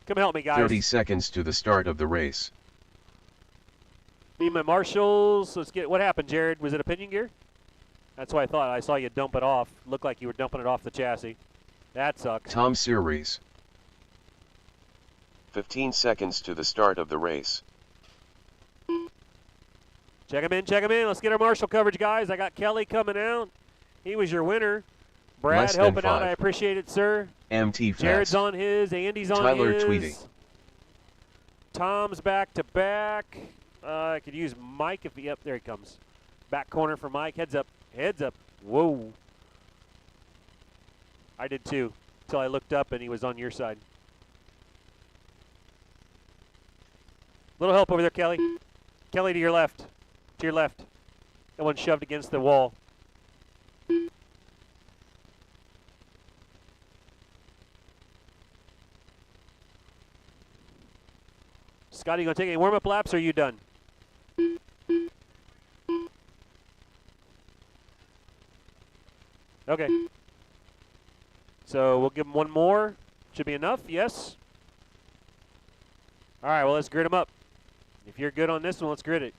Come help me, guys. 30 seconds to the start of the race. Be my marshals. Let's get. What happened, Jared? Was it a pinion gear? That's what I thought. I saw you dump it off. Looked like you were dumping it off the chassis. That sucks. Tom Series. 15 seconds to the start of the race. Check him in, check him in. Let's get our marshal coverage, guys. I got Kelly coming out. He was your winner. Brad Less than helping out. 5. I appreciate it, sir. MT Fast. Jared's on his. Andy's on Tyler his. Tweedy. Tom's back to back. I could use Mike if he up. There he comes. Back corner for Mike. Heads up. Heads up. Whoa. I did too. Until I looked up and he was on your side. Little help over there, Kelly. Kelly to your left. To your left. That one shoved against the wall. Scotty, you gonna take any warm-up laps or are you done? Okay. So we'll give him one more. Should be enough, yes? All right, well, let's grid them up. If you're good on this one, let's grid it.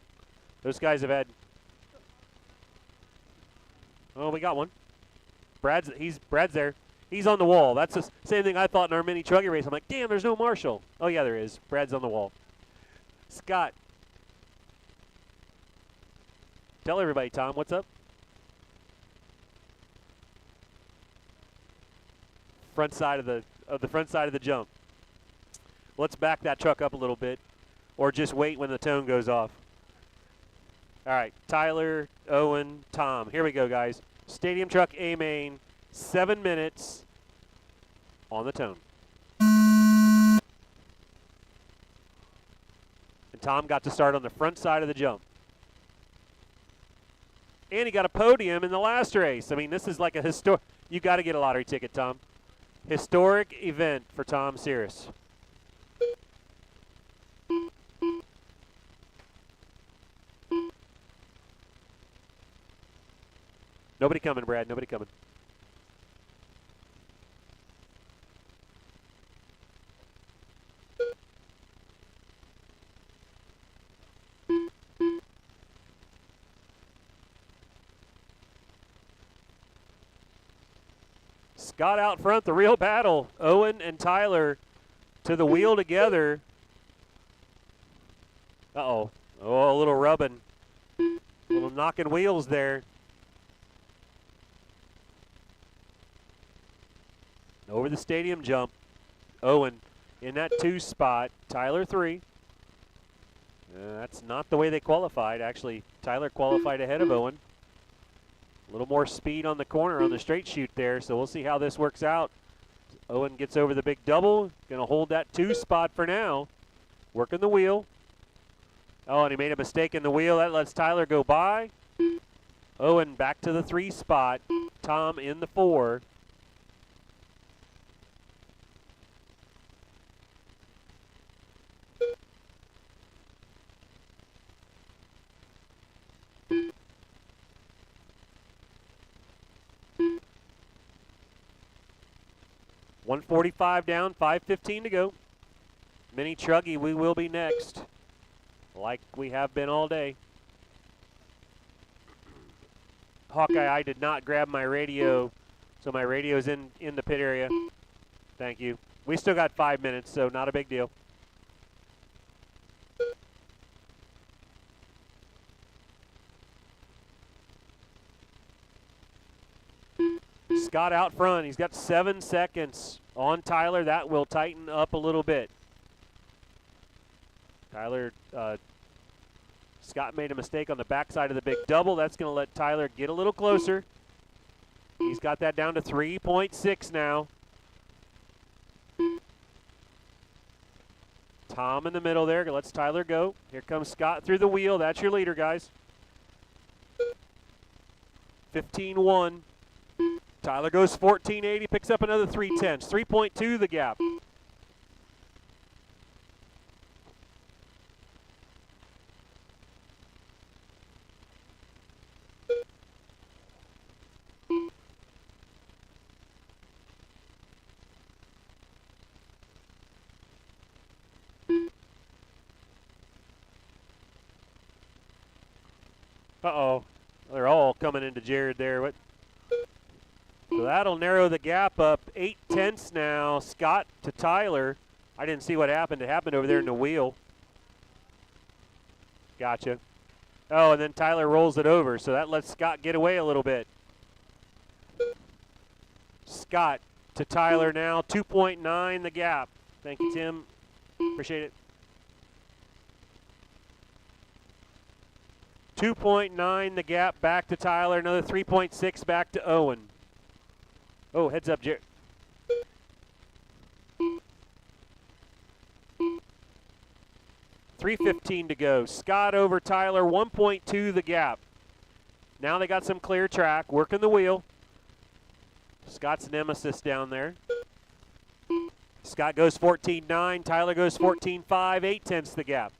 Those guys have had... Oh, we got one. Brad's there. He's on the wall. That's the same thing I thought in our mini truggy race. I'm like, damn, there's no marshal. Oh, yeah, there is. Brad's on the wall. Scott. Tell everybody, Tom, what's up? Front side of the front side of the jump. Let's back that truck up a little bit, or just wait when the tone goes off. All right, Tyler, Owen, Tom. Here we go, guys. Stadium truck A main, 7 minutes on the tone. And Tom got to start on the front side of the jump. And he got a podium in the last race. I mean, this is like a historic. You got to get a lottery ticket, Tom. Historic event for Tom Sears. Nobody coming, Brad. Nobody coming. Scott out front, the real battle. Owen and Tyler to the wheel together. Uh-oh. Oh, a little rubbing. A little knocking wheels there. Over the stadium jump. Owen in that 2 spot. Tyler 3. That's not the way they qualified. Actually, Tyler qualified ahead of Owen. A little more speed on the corner on the straight shoot there, so we'll see how this works out. Owen gets over the big double. Going to hold that 2 spot for now. Working the wheel. Oh, and he made a mistake in the wheel. That lets Tyler go by. Owen back to the 3 spot. Tom in the 4. $145 down, 5:15 to go. Mini Truggy, we will be next, like we have been all day. Hawkeye, I did not grab my radio, so my radio's in the pit area. Thank you. We still got 5 minutes, so not a big deal. Scott out front. He's got 7 seconds on Tyler. That will tighten up a little bit. Tyler, Scott made a mistake on the backside of the big double. That's going to let Tyler get a little closer. He's got that down to 3.6 now. Tom in the middle there. Lets Tyler go. Here comes Scott through the wheel. That's your leader, guys. 15-1. Tyler goes 14.80, picks up another 3/10. 3.2 the gap. Uh-oh. They're all coming into Jared there. What? So that'll narrow the gap up 8/10 now. Scott to Tyler. I didn't see what happened. It happened over there in the wheel. Gotcha. Oh, and then Tyler rolls it over, so that lets Scott get away a little bit. Scott to Tyler now, 2.9 the gap. Thank you, Tim. Appreciate it. 2.9 the gap back to Tyler. Another 3.6 back to Owen. Oh, heads up, Jared. $3:15 to go. Scott over Tyler, 1.2 the gap. Now they got some clear track, working the wheel. Scott's nemesis down there. Scott goes 14.9, Tyler goes 14.5, 8/10 the gap.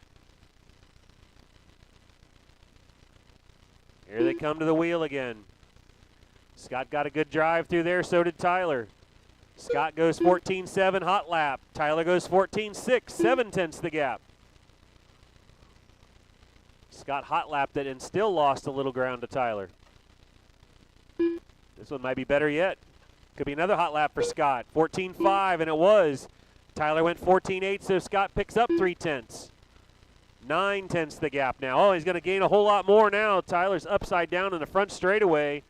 Here they come to the wheel again. Scott got a good drive through there, so did Tyler. Scott goes 14.7, hot lap. Tyler goes 14.6, 7/10 the gap. Scott hot lapped it and still lost a little ground to Tyler. This one might be better yet. Could be another hot lap for Scott. 14.5, and it was. Tyler went 14.8, so Scott picks up 3/10. 9/10 the gap now. Oh, he's going to gain a whole lot more now. Tyler's upside down in the front straightaway.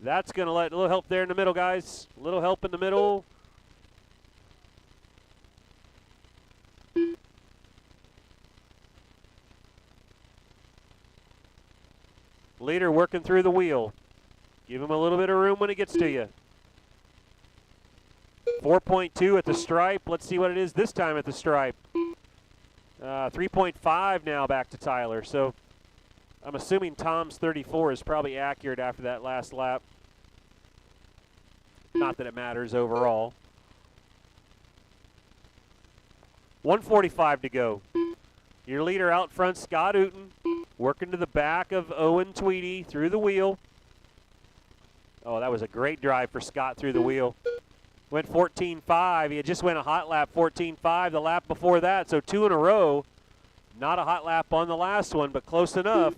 That's going to let a little help there in the middle, guys. A little help in the middle. Leader working through the wheel. Give him a little bit of room when he gets to you. 4.2 at the stripe. Let's see what it is this time at the stripe. 3.5 now back to Tyler. So I'm assuming Tom's 34 is probably accurate after that last lap. Not that it matters overall. 1:45 to go. Your leader out front, Scott Uten, working to the back of Owen Tweedy through the wheel. Oh, that was a great drive for Scott through the wheel. Went 14.5. He had just went a hot lap 14.5 the lap before that, so 2 in a row. Not a hot lap on the last one, but close enough.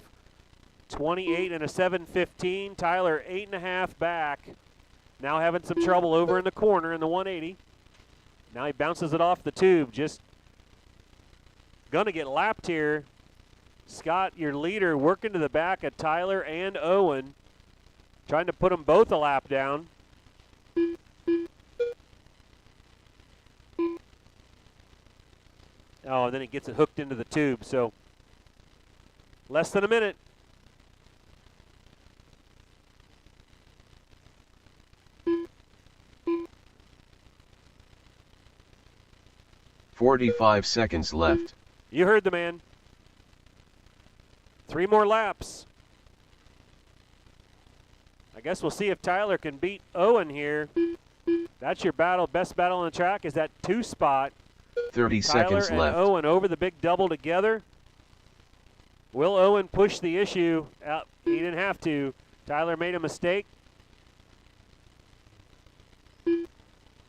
28 and a 7:15. Tyler 8.5 back. Now having some trouble over in the corner in the 180. Now he bounces it off the tube. Just gonna get lapped here. Scott, your leader, working to the back of Tyler and Owen. Trying to put them both a lap down. Oh, and then he gets it hooked into the tube, so less than a minute. .45 seconds left. You heard the man. 3 more laps. I guess we'll see if Tyler can beat Owen here. That's your battle. Best battle on the track is that 2 spot. 30 Tyler seconds and left. Owen over the big double together. Will Owen push the issue out? He didn't have to. Tyler made a mistake.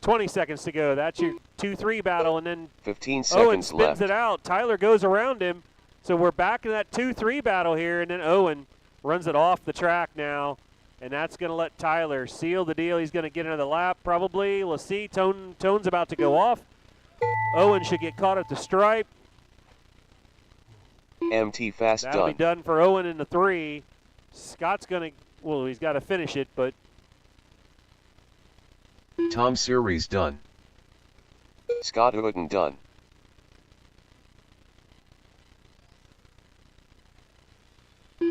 20 seconds to go. That's your 2-3 battle, and then 15 Owen seconds spins left. it out. Tyler goes around him. So we're back in that 2-3 battle here, and then Owen runs it off the track now, and that's going to let Tyler seal the deal. He's going to get another lap probably. We'll see. Tone's about to go off. Owen should get caught at the stripe. MT fast That'll be done. done for Owen in the 3. Scott's going to, well, he's got to finish it, but Tom Series done. Scott Uden done.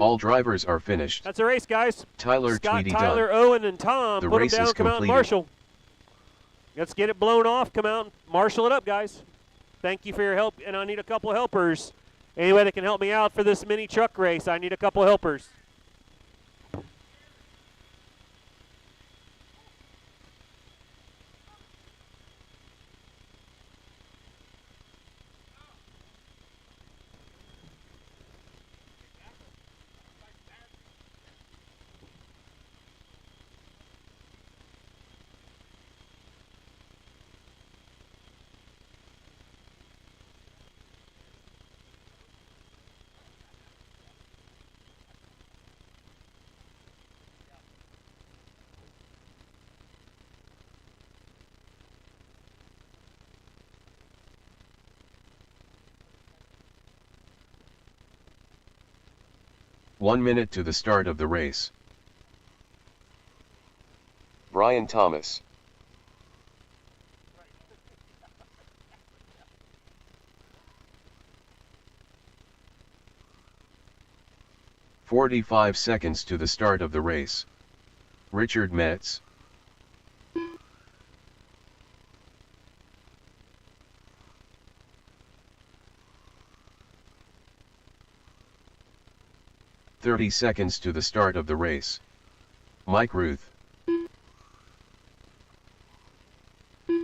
All drivers are finished. that's a race, guys. Tyler Scott, Tweedy Tyler, done. Owen, and Tom. The Put them race down, is come out and completed. marshal. Let's get it blown off. Come out and marshal it up, guys. Thank you for your help, and I need a couple of helpers. Anybody that can help me out for this mini truck race, I need a couple of helpers. One minute to the start of the race. Brian Thomas. "45 seconds to the start of the race. Richard Metz. "30 seconds to the start of the race. Mike Ruth. All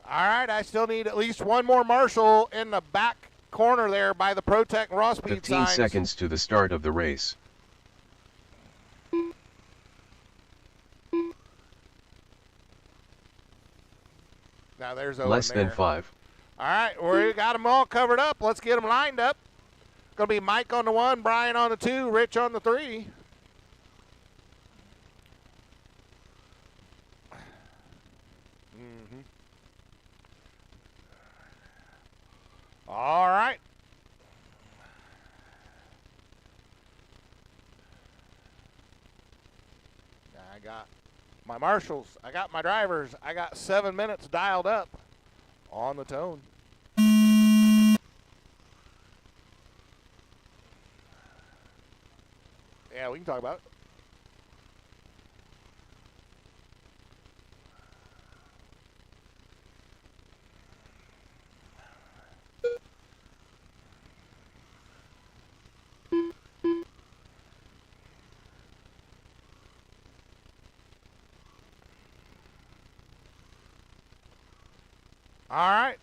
right, I still need at least one more marshal in the back corner there by the Protect Raw Speed 15 signs. seconds to the start of the race. Now there's Owen Less than there. 5. All right, we got them all covered up. Let's get them lined up. Going to be Mike on the 1, Brian on the 2, Rich on the 3. All right. I got my marshals. I got my drivers. I got 7 minutes dialed up on the tone. Yeah, we can talk about it. All right.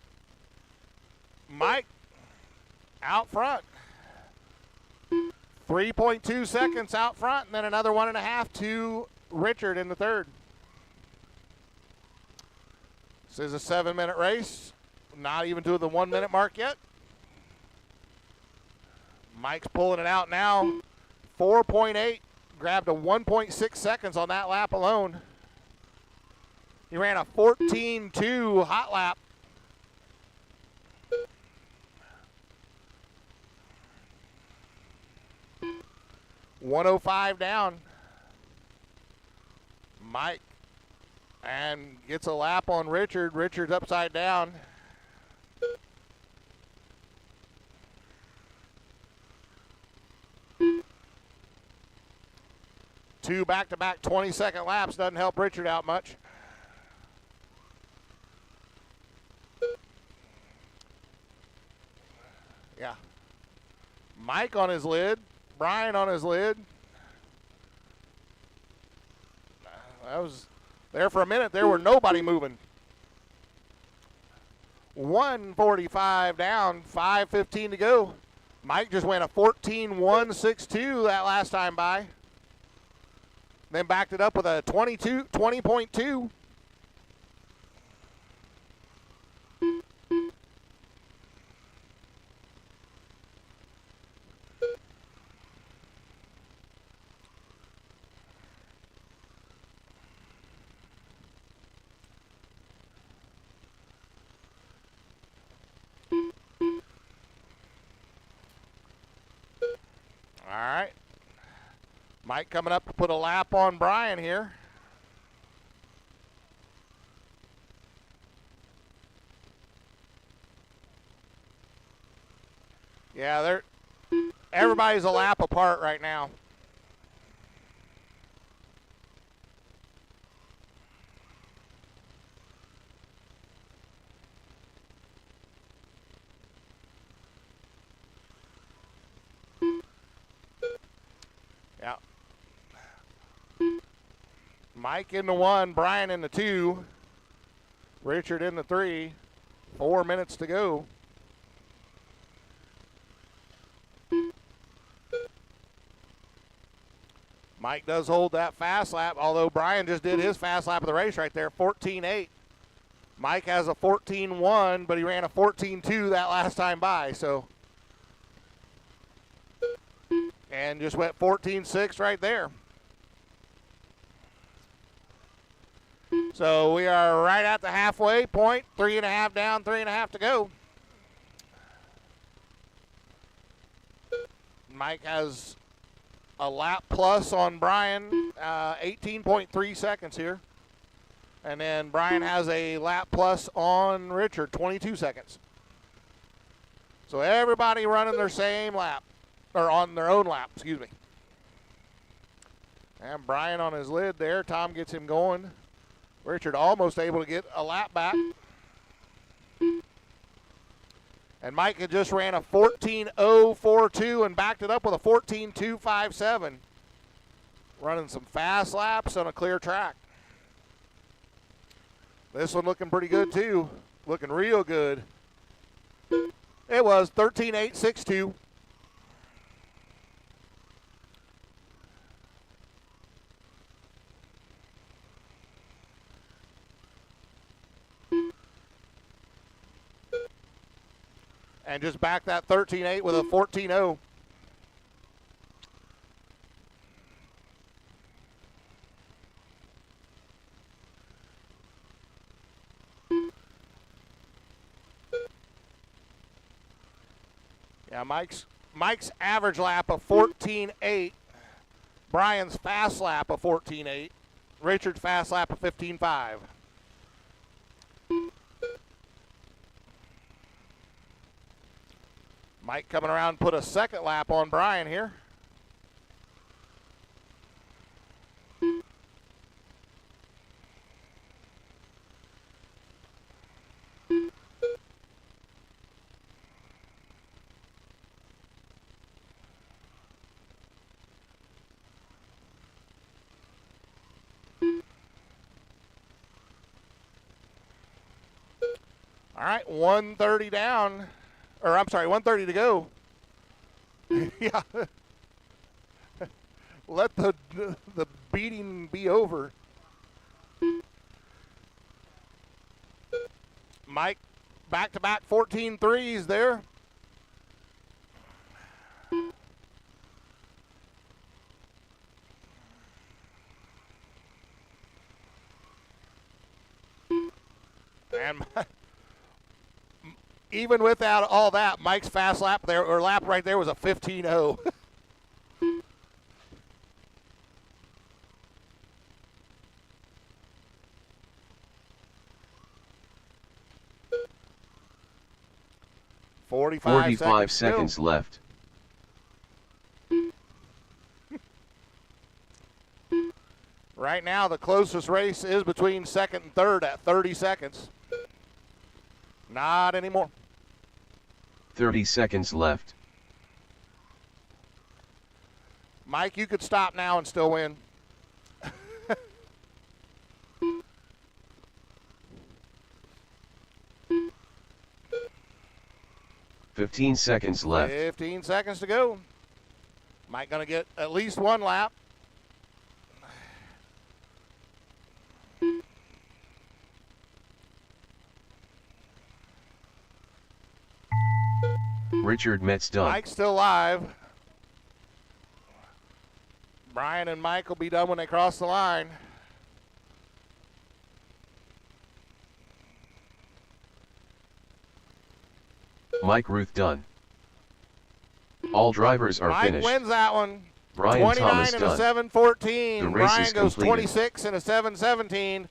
Mike out front. 3.2 seconds out front, and then another 1.5 to Richard in the 3rd. This is a 7-minute race. Not even to the 1-minute mark yet. Mike's pulling it out now. 4.8. Grabbed a 1.6 seconds on that lap alone. He ran a 14.2 hot lap. .105 down. Mike and gets a lap on Richard. Richard's upside down. Two back-to-back 20-second laps doesn't help Richard out much. Mike on his lid. Brian on his lid. That was there for a minute. There were nobody moving. 1:45 down, 5:15 to go. Mike just went a 14.162 that last time by. Then backed it up with a 20.2. All right. Mike coming up to put a lap on Brian here. Yeah, everybody's a lap apart right now. Yeah. Mike in the 1, Brian in the 2, Richard in the 3. 4 minutes to go. Mike does hold that fast lap, although Brian just did his fast lap of the race right there, 14.8. Mike has a 14.1, but he ran a 14.2 that last time by, so. And just went 14.6 right there. So we are right at the halfway point, 3.5 down, 3.5 to go. Mike has a lap plus on Brian, 18.3 seconds here. And then Brian has a lap plus on Richard, 22 seconds. So everybody running their same lap, or on their own lap, excuse me. And Brian on his lid there. Tom gets him going. Richard almost able to get a lap back. And Mike had just ran a 14.042 and backed it up with a 14.257. Running some fast laps on a clear track. This one looking pretty good too. Looking real good. It was 13.862. And just back that 13.8 with a 14.0. Yeah, Mike's average lap of 14.8. Brian's fast lap of 14.8. Richard's fast lap of 15.5. Mike coming around, put a second lap on Brian here. All right, 130 down. Or I'm sorry, 130 to go. Yeah. Let the beating be over. Mike back-to-back 14 threes there. And even without all that, Mike's fast lap there, or lap right there, was a 15.0. Forty-five seconds left. Right now, the closest race is between second and third at 30 seconds. Not anymore. 30 seconds left. Mike, you could stop now and still win. 15 seconds left. 15 seconds to go. Mike going to get at least one lap. Richard Metz done. Mike's still live. Brian and Mike will be done when they cross the line. Mike Ruth done. All drivers are Mike finished. wins that one. Brian 29 Thomas and a done. 7:14. The race Brian is goes completed. 26 and a 7:17,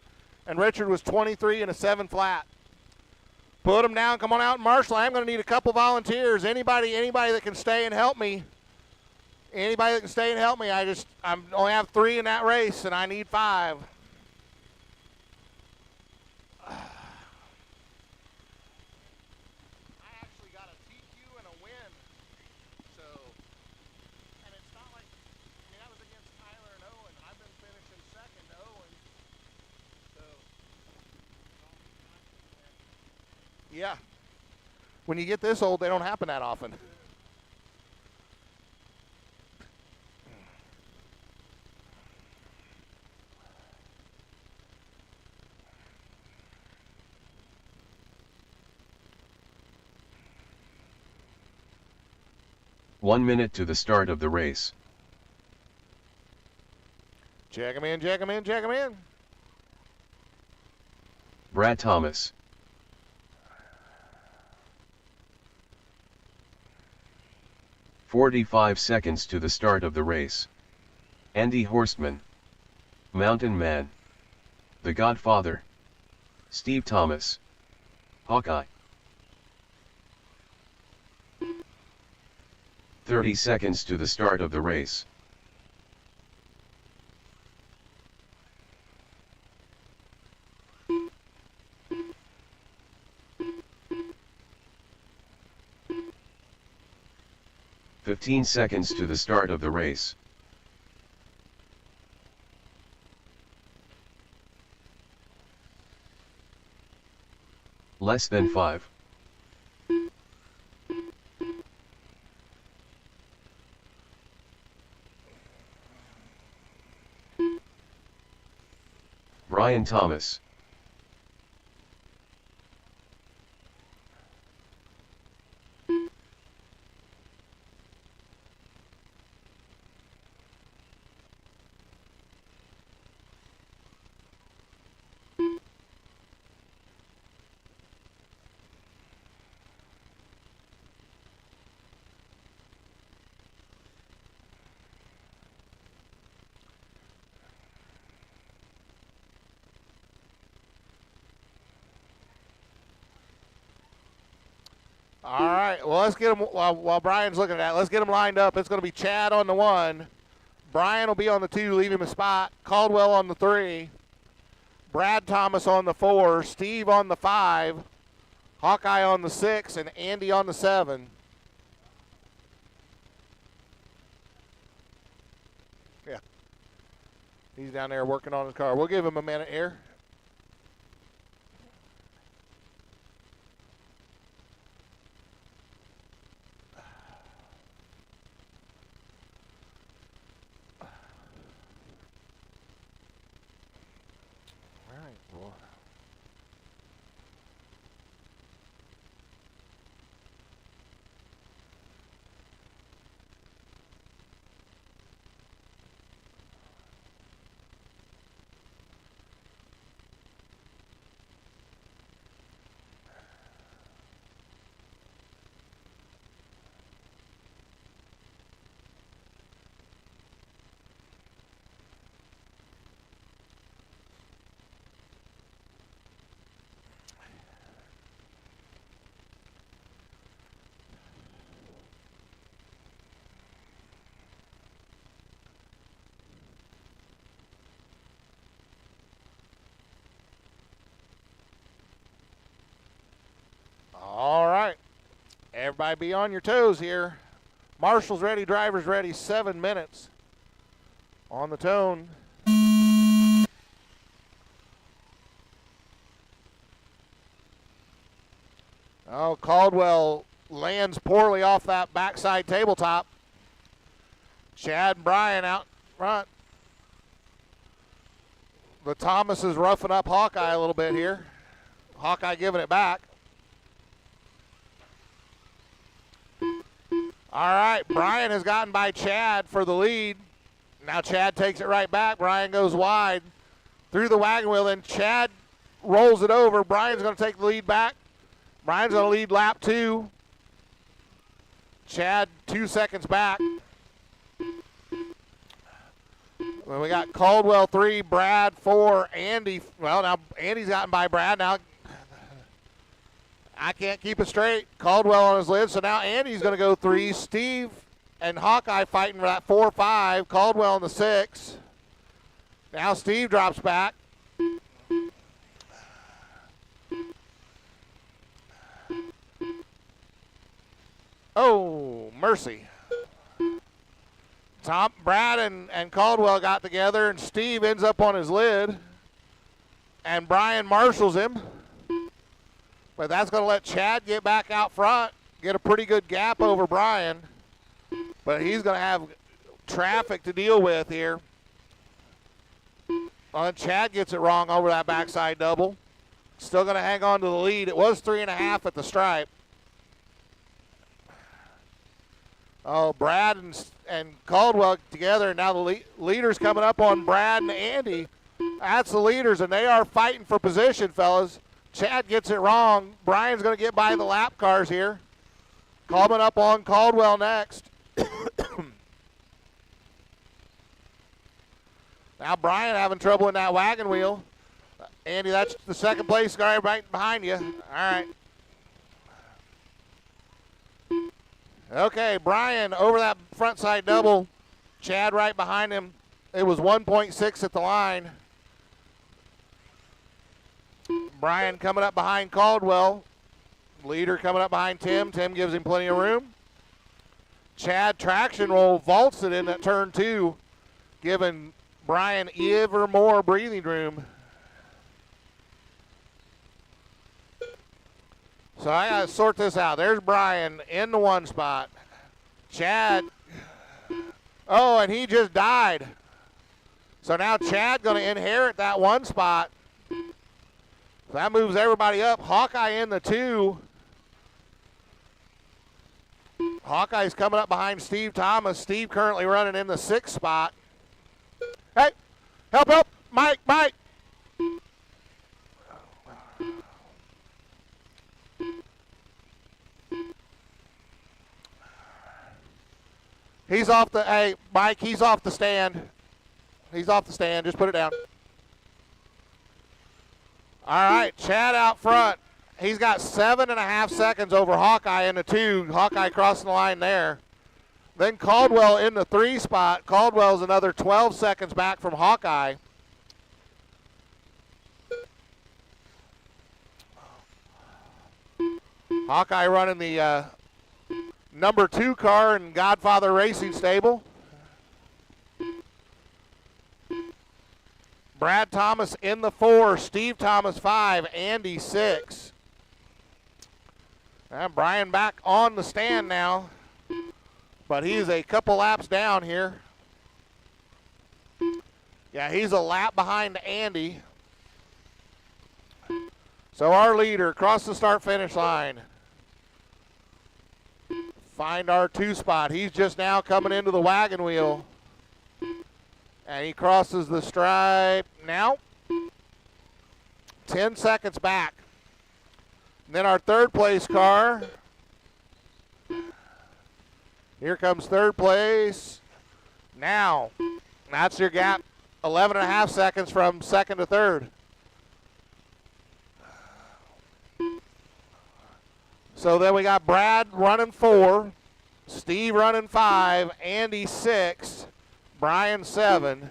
and Richard was 23 and a 7 flat. Put them down. Come on out, Marshall. I'm going to need a couple volunteers. Anybody that can stay and help me. Anybody that can stay and help me. I only have 3 in that race, and I need 5. Yeah. When you get this old, they don't happen that often. One minute to the start of the race. Check him in, check him in, check him in. Brad Thomas. "45 seconds to the start of the race. Andy Horstman. Mountain Man. The Godfather. Steve Thomas. Hawkeye. 30 seconds to the start of the race. "15 seconds to the start of the race. Less than 5. Brian Thomas. All right, well, let's get them, while Brian's looking at that, let's get them lined up. It's going to be Chad on the 1. Brian will be on the 2, leave him a spot. Caldwell on the 3. Brad Thomas on the 4. Steve on the 5. Hawkeye on the 6, and Andy on the 7. Yeah. He's down there working on his car. We'll give him a minute here. All right. Everybody be on your toes here. Marshall's ready, driver's ready, 7 minutes. On the tone. Oh, Caldwell lands poorly off that backside tabletop. Chad and Brian out front. The Thomas is roughing up Hawkeye a little bit here. Hawkeye giving it back. All right, Brian has gotten by Chad for the lead. Now Chad takes it right back. Brian goes wide through the wagon wheel, and Chad rolls it over. Brian's going to take the lead back. Brian's going to lead lap 2. Chad 2 seconds back. Well, we got Caldwell 3, Brad 4, Andy. Well, now Andy's gotten by Brad. Now I can't keep it straight. Caldwell on his lid, so now Andy's going to go 3. Steve and Hawkeye fighting for that 4-5. Caldwell in the 6. Now Steve drops back. Oh, mercy. Brad and Caldwell got together, and Steve ends up on his lid, and Brian marshals him. But that's going to let Chad get back out front, get a pretty good gap over Brian. But he's going to have traffic to deal with here. Well, Chad gets it wrong over that backside double. Still going to hang on to the lead. It was 3.5 at the stripe. Oh, Brad and Caldwell together, and now the leaders coming up on Brad and Andy. That's the leaders, and they are fighting for position, fellas. Chad gets it wrong. Brian's going to get by the lap cars here. Coming up on Caldwell next. Now Brian having trouble in that wagon wheel. Andy, that's the second place guy right behind you. All right. Okay, Brian over that front side double. Chad right behind him. It was 1.6 at the line. Brian coming up behind Caldwell. Leader coming up behind Tim. Tim gives him plenty of room. Chad traction roll, vaults it in at turn 2, giving Brian ever more breathing room. So I got to sort this out. There's Brian in the 1 spot. Chad. Oh, and he just died. So now Chad going to inherit that 1 spot. So that moves everybody up. Hawkeye in the 2. Hawkeye's coming up behind Steve Thomas. Steve currently running in the 6th spot. Hey, help, Mike. He's off the, hey, Mike, he's off the stand. He's off the stand, just put it down. All right, Chad out front. He's got 7.5 seconds over Hawkeye in the 2. Hawkeye crossing the line there. Then Caldwell in the 3 spot. Caldwell's another 12 seconds back from Hawkeye. Hawkeye running the number 2 car in Godfather Racing Stable. Brad Thomas in the 4, Steve Thomas 5, Andy 6. And Brian back on the stand now, but he's a couple laps down here. Yeah, he's a lap behind Andy. So our leader across the start-finish line. Find our 2 spot. He's just now coming into the wagon wheel. And he crosses the stripe now. 10 seconds back. And then our 3rd place car. Here comes 3rd place. Now, that's your gap. 11.5 seconds from 2nd to 3rd. So then we got Brad running 4, Steve running 5, Andy 6, Brian 7.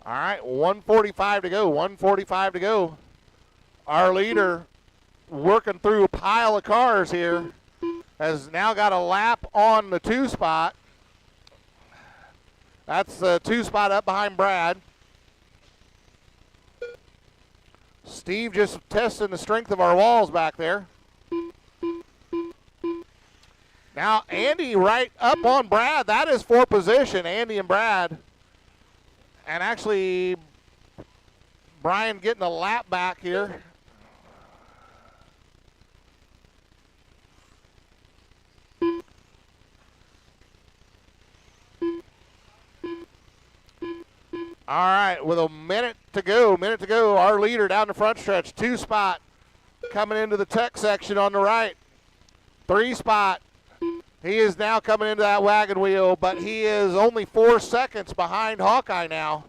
All right, 145 to go, 145 to go. Our leader, working through a pile of cars here, has now got a lap on the 2 spot. That's the 2 spot up behind Brad. Steve just testing the strength of our walls back there. Now Andy right up on Brad. That is for position, Andy and Brad. And actually, Brian getting a lap back here. All right, with a minute to go, our leader down the front stretch, 2 spot, coming into the tech section on the right. 3 spot, he is now coming into that wagon wheel, but he is only 4 seconds behind Hawkeye now.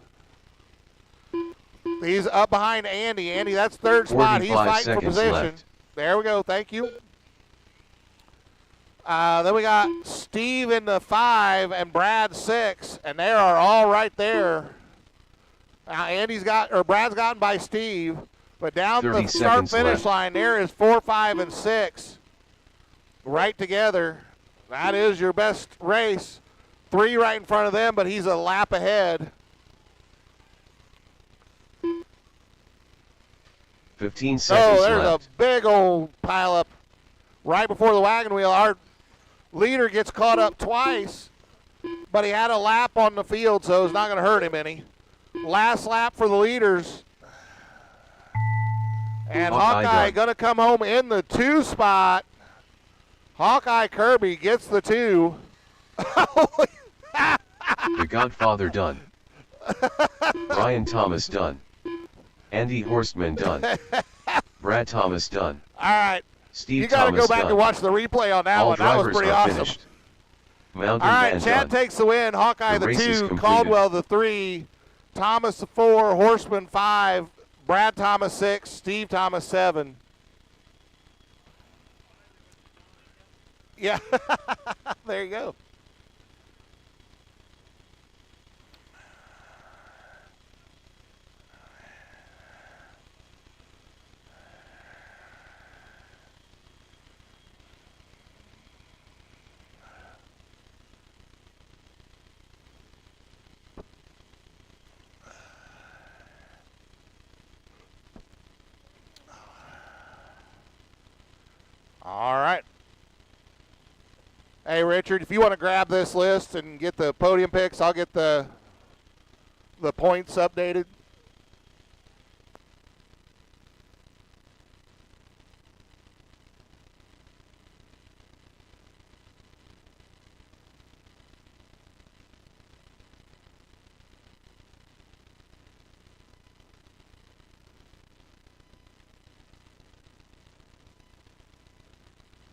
He's up behind Andy. Andy, that's 3rd spot. He's fighting for position. Left. There we go, thank you. Then we got Steve in the 5 and Brad 6, and they are all right there. Brad's gotten by Steve, but down the start-finish line, there is 4, 5, and 6 right together. That is your best race. 3 right in front of them, but he's a lap ahead. 15 seconds there's left. A big old pileup right before the wagon wheel. Our leader gets caught up twice, but he had a lap on the field, so it's not going to hurt him any. Last lap for the leaders. And Hawkeye going to come home in the 2 spot. Hawkeye Kirby gets the 2. The Godfather done. Brian Thomas done. Andy Horstman done. Brad Thomas done. All right. Steve you got to go back done. and watch the replay on that All one. That was drivers pretty are awesome. finished. Mountain All right, Man Chad done. takes the win. Hawkeye The the race is 2, completed. Caldwell the 3, Thomas the 4, Horseman 5, Brad Thomas 6, Steve Thomas 7. Yeah, there you go. All right. Hey, Richard, if you want to grab this list and get the podium picks, I'll get the points updated.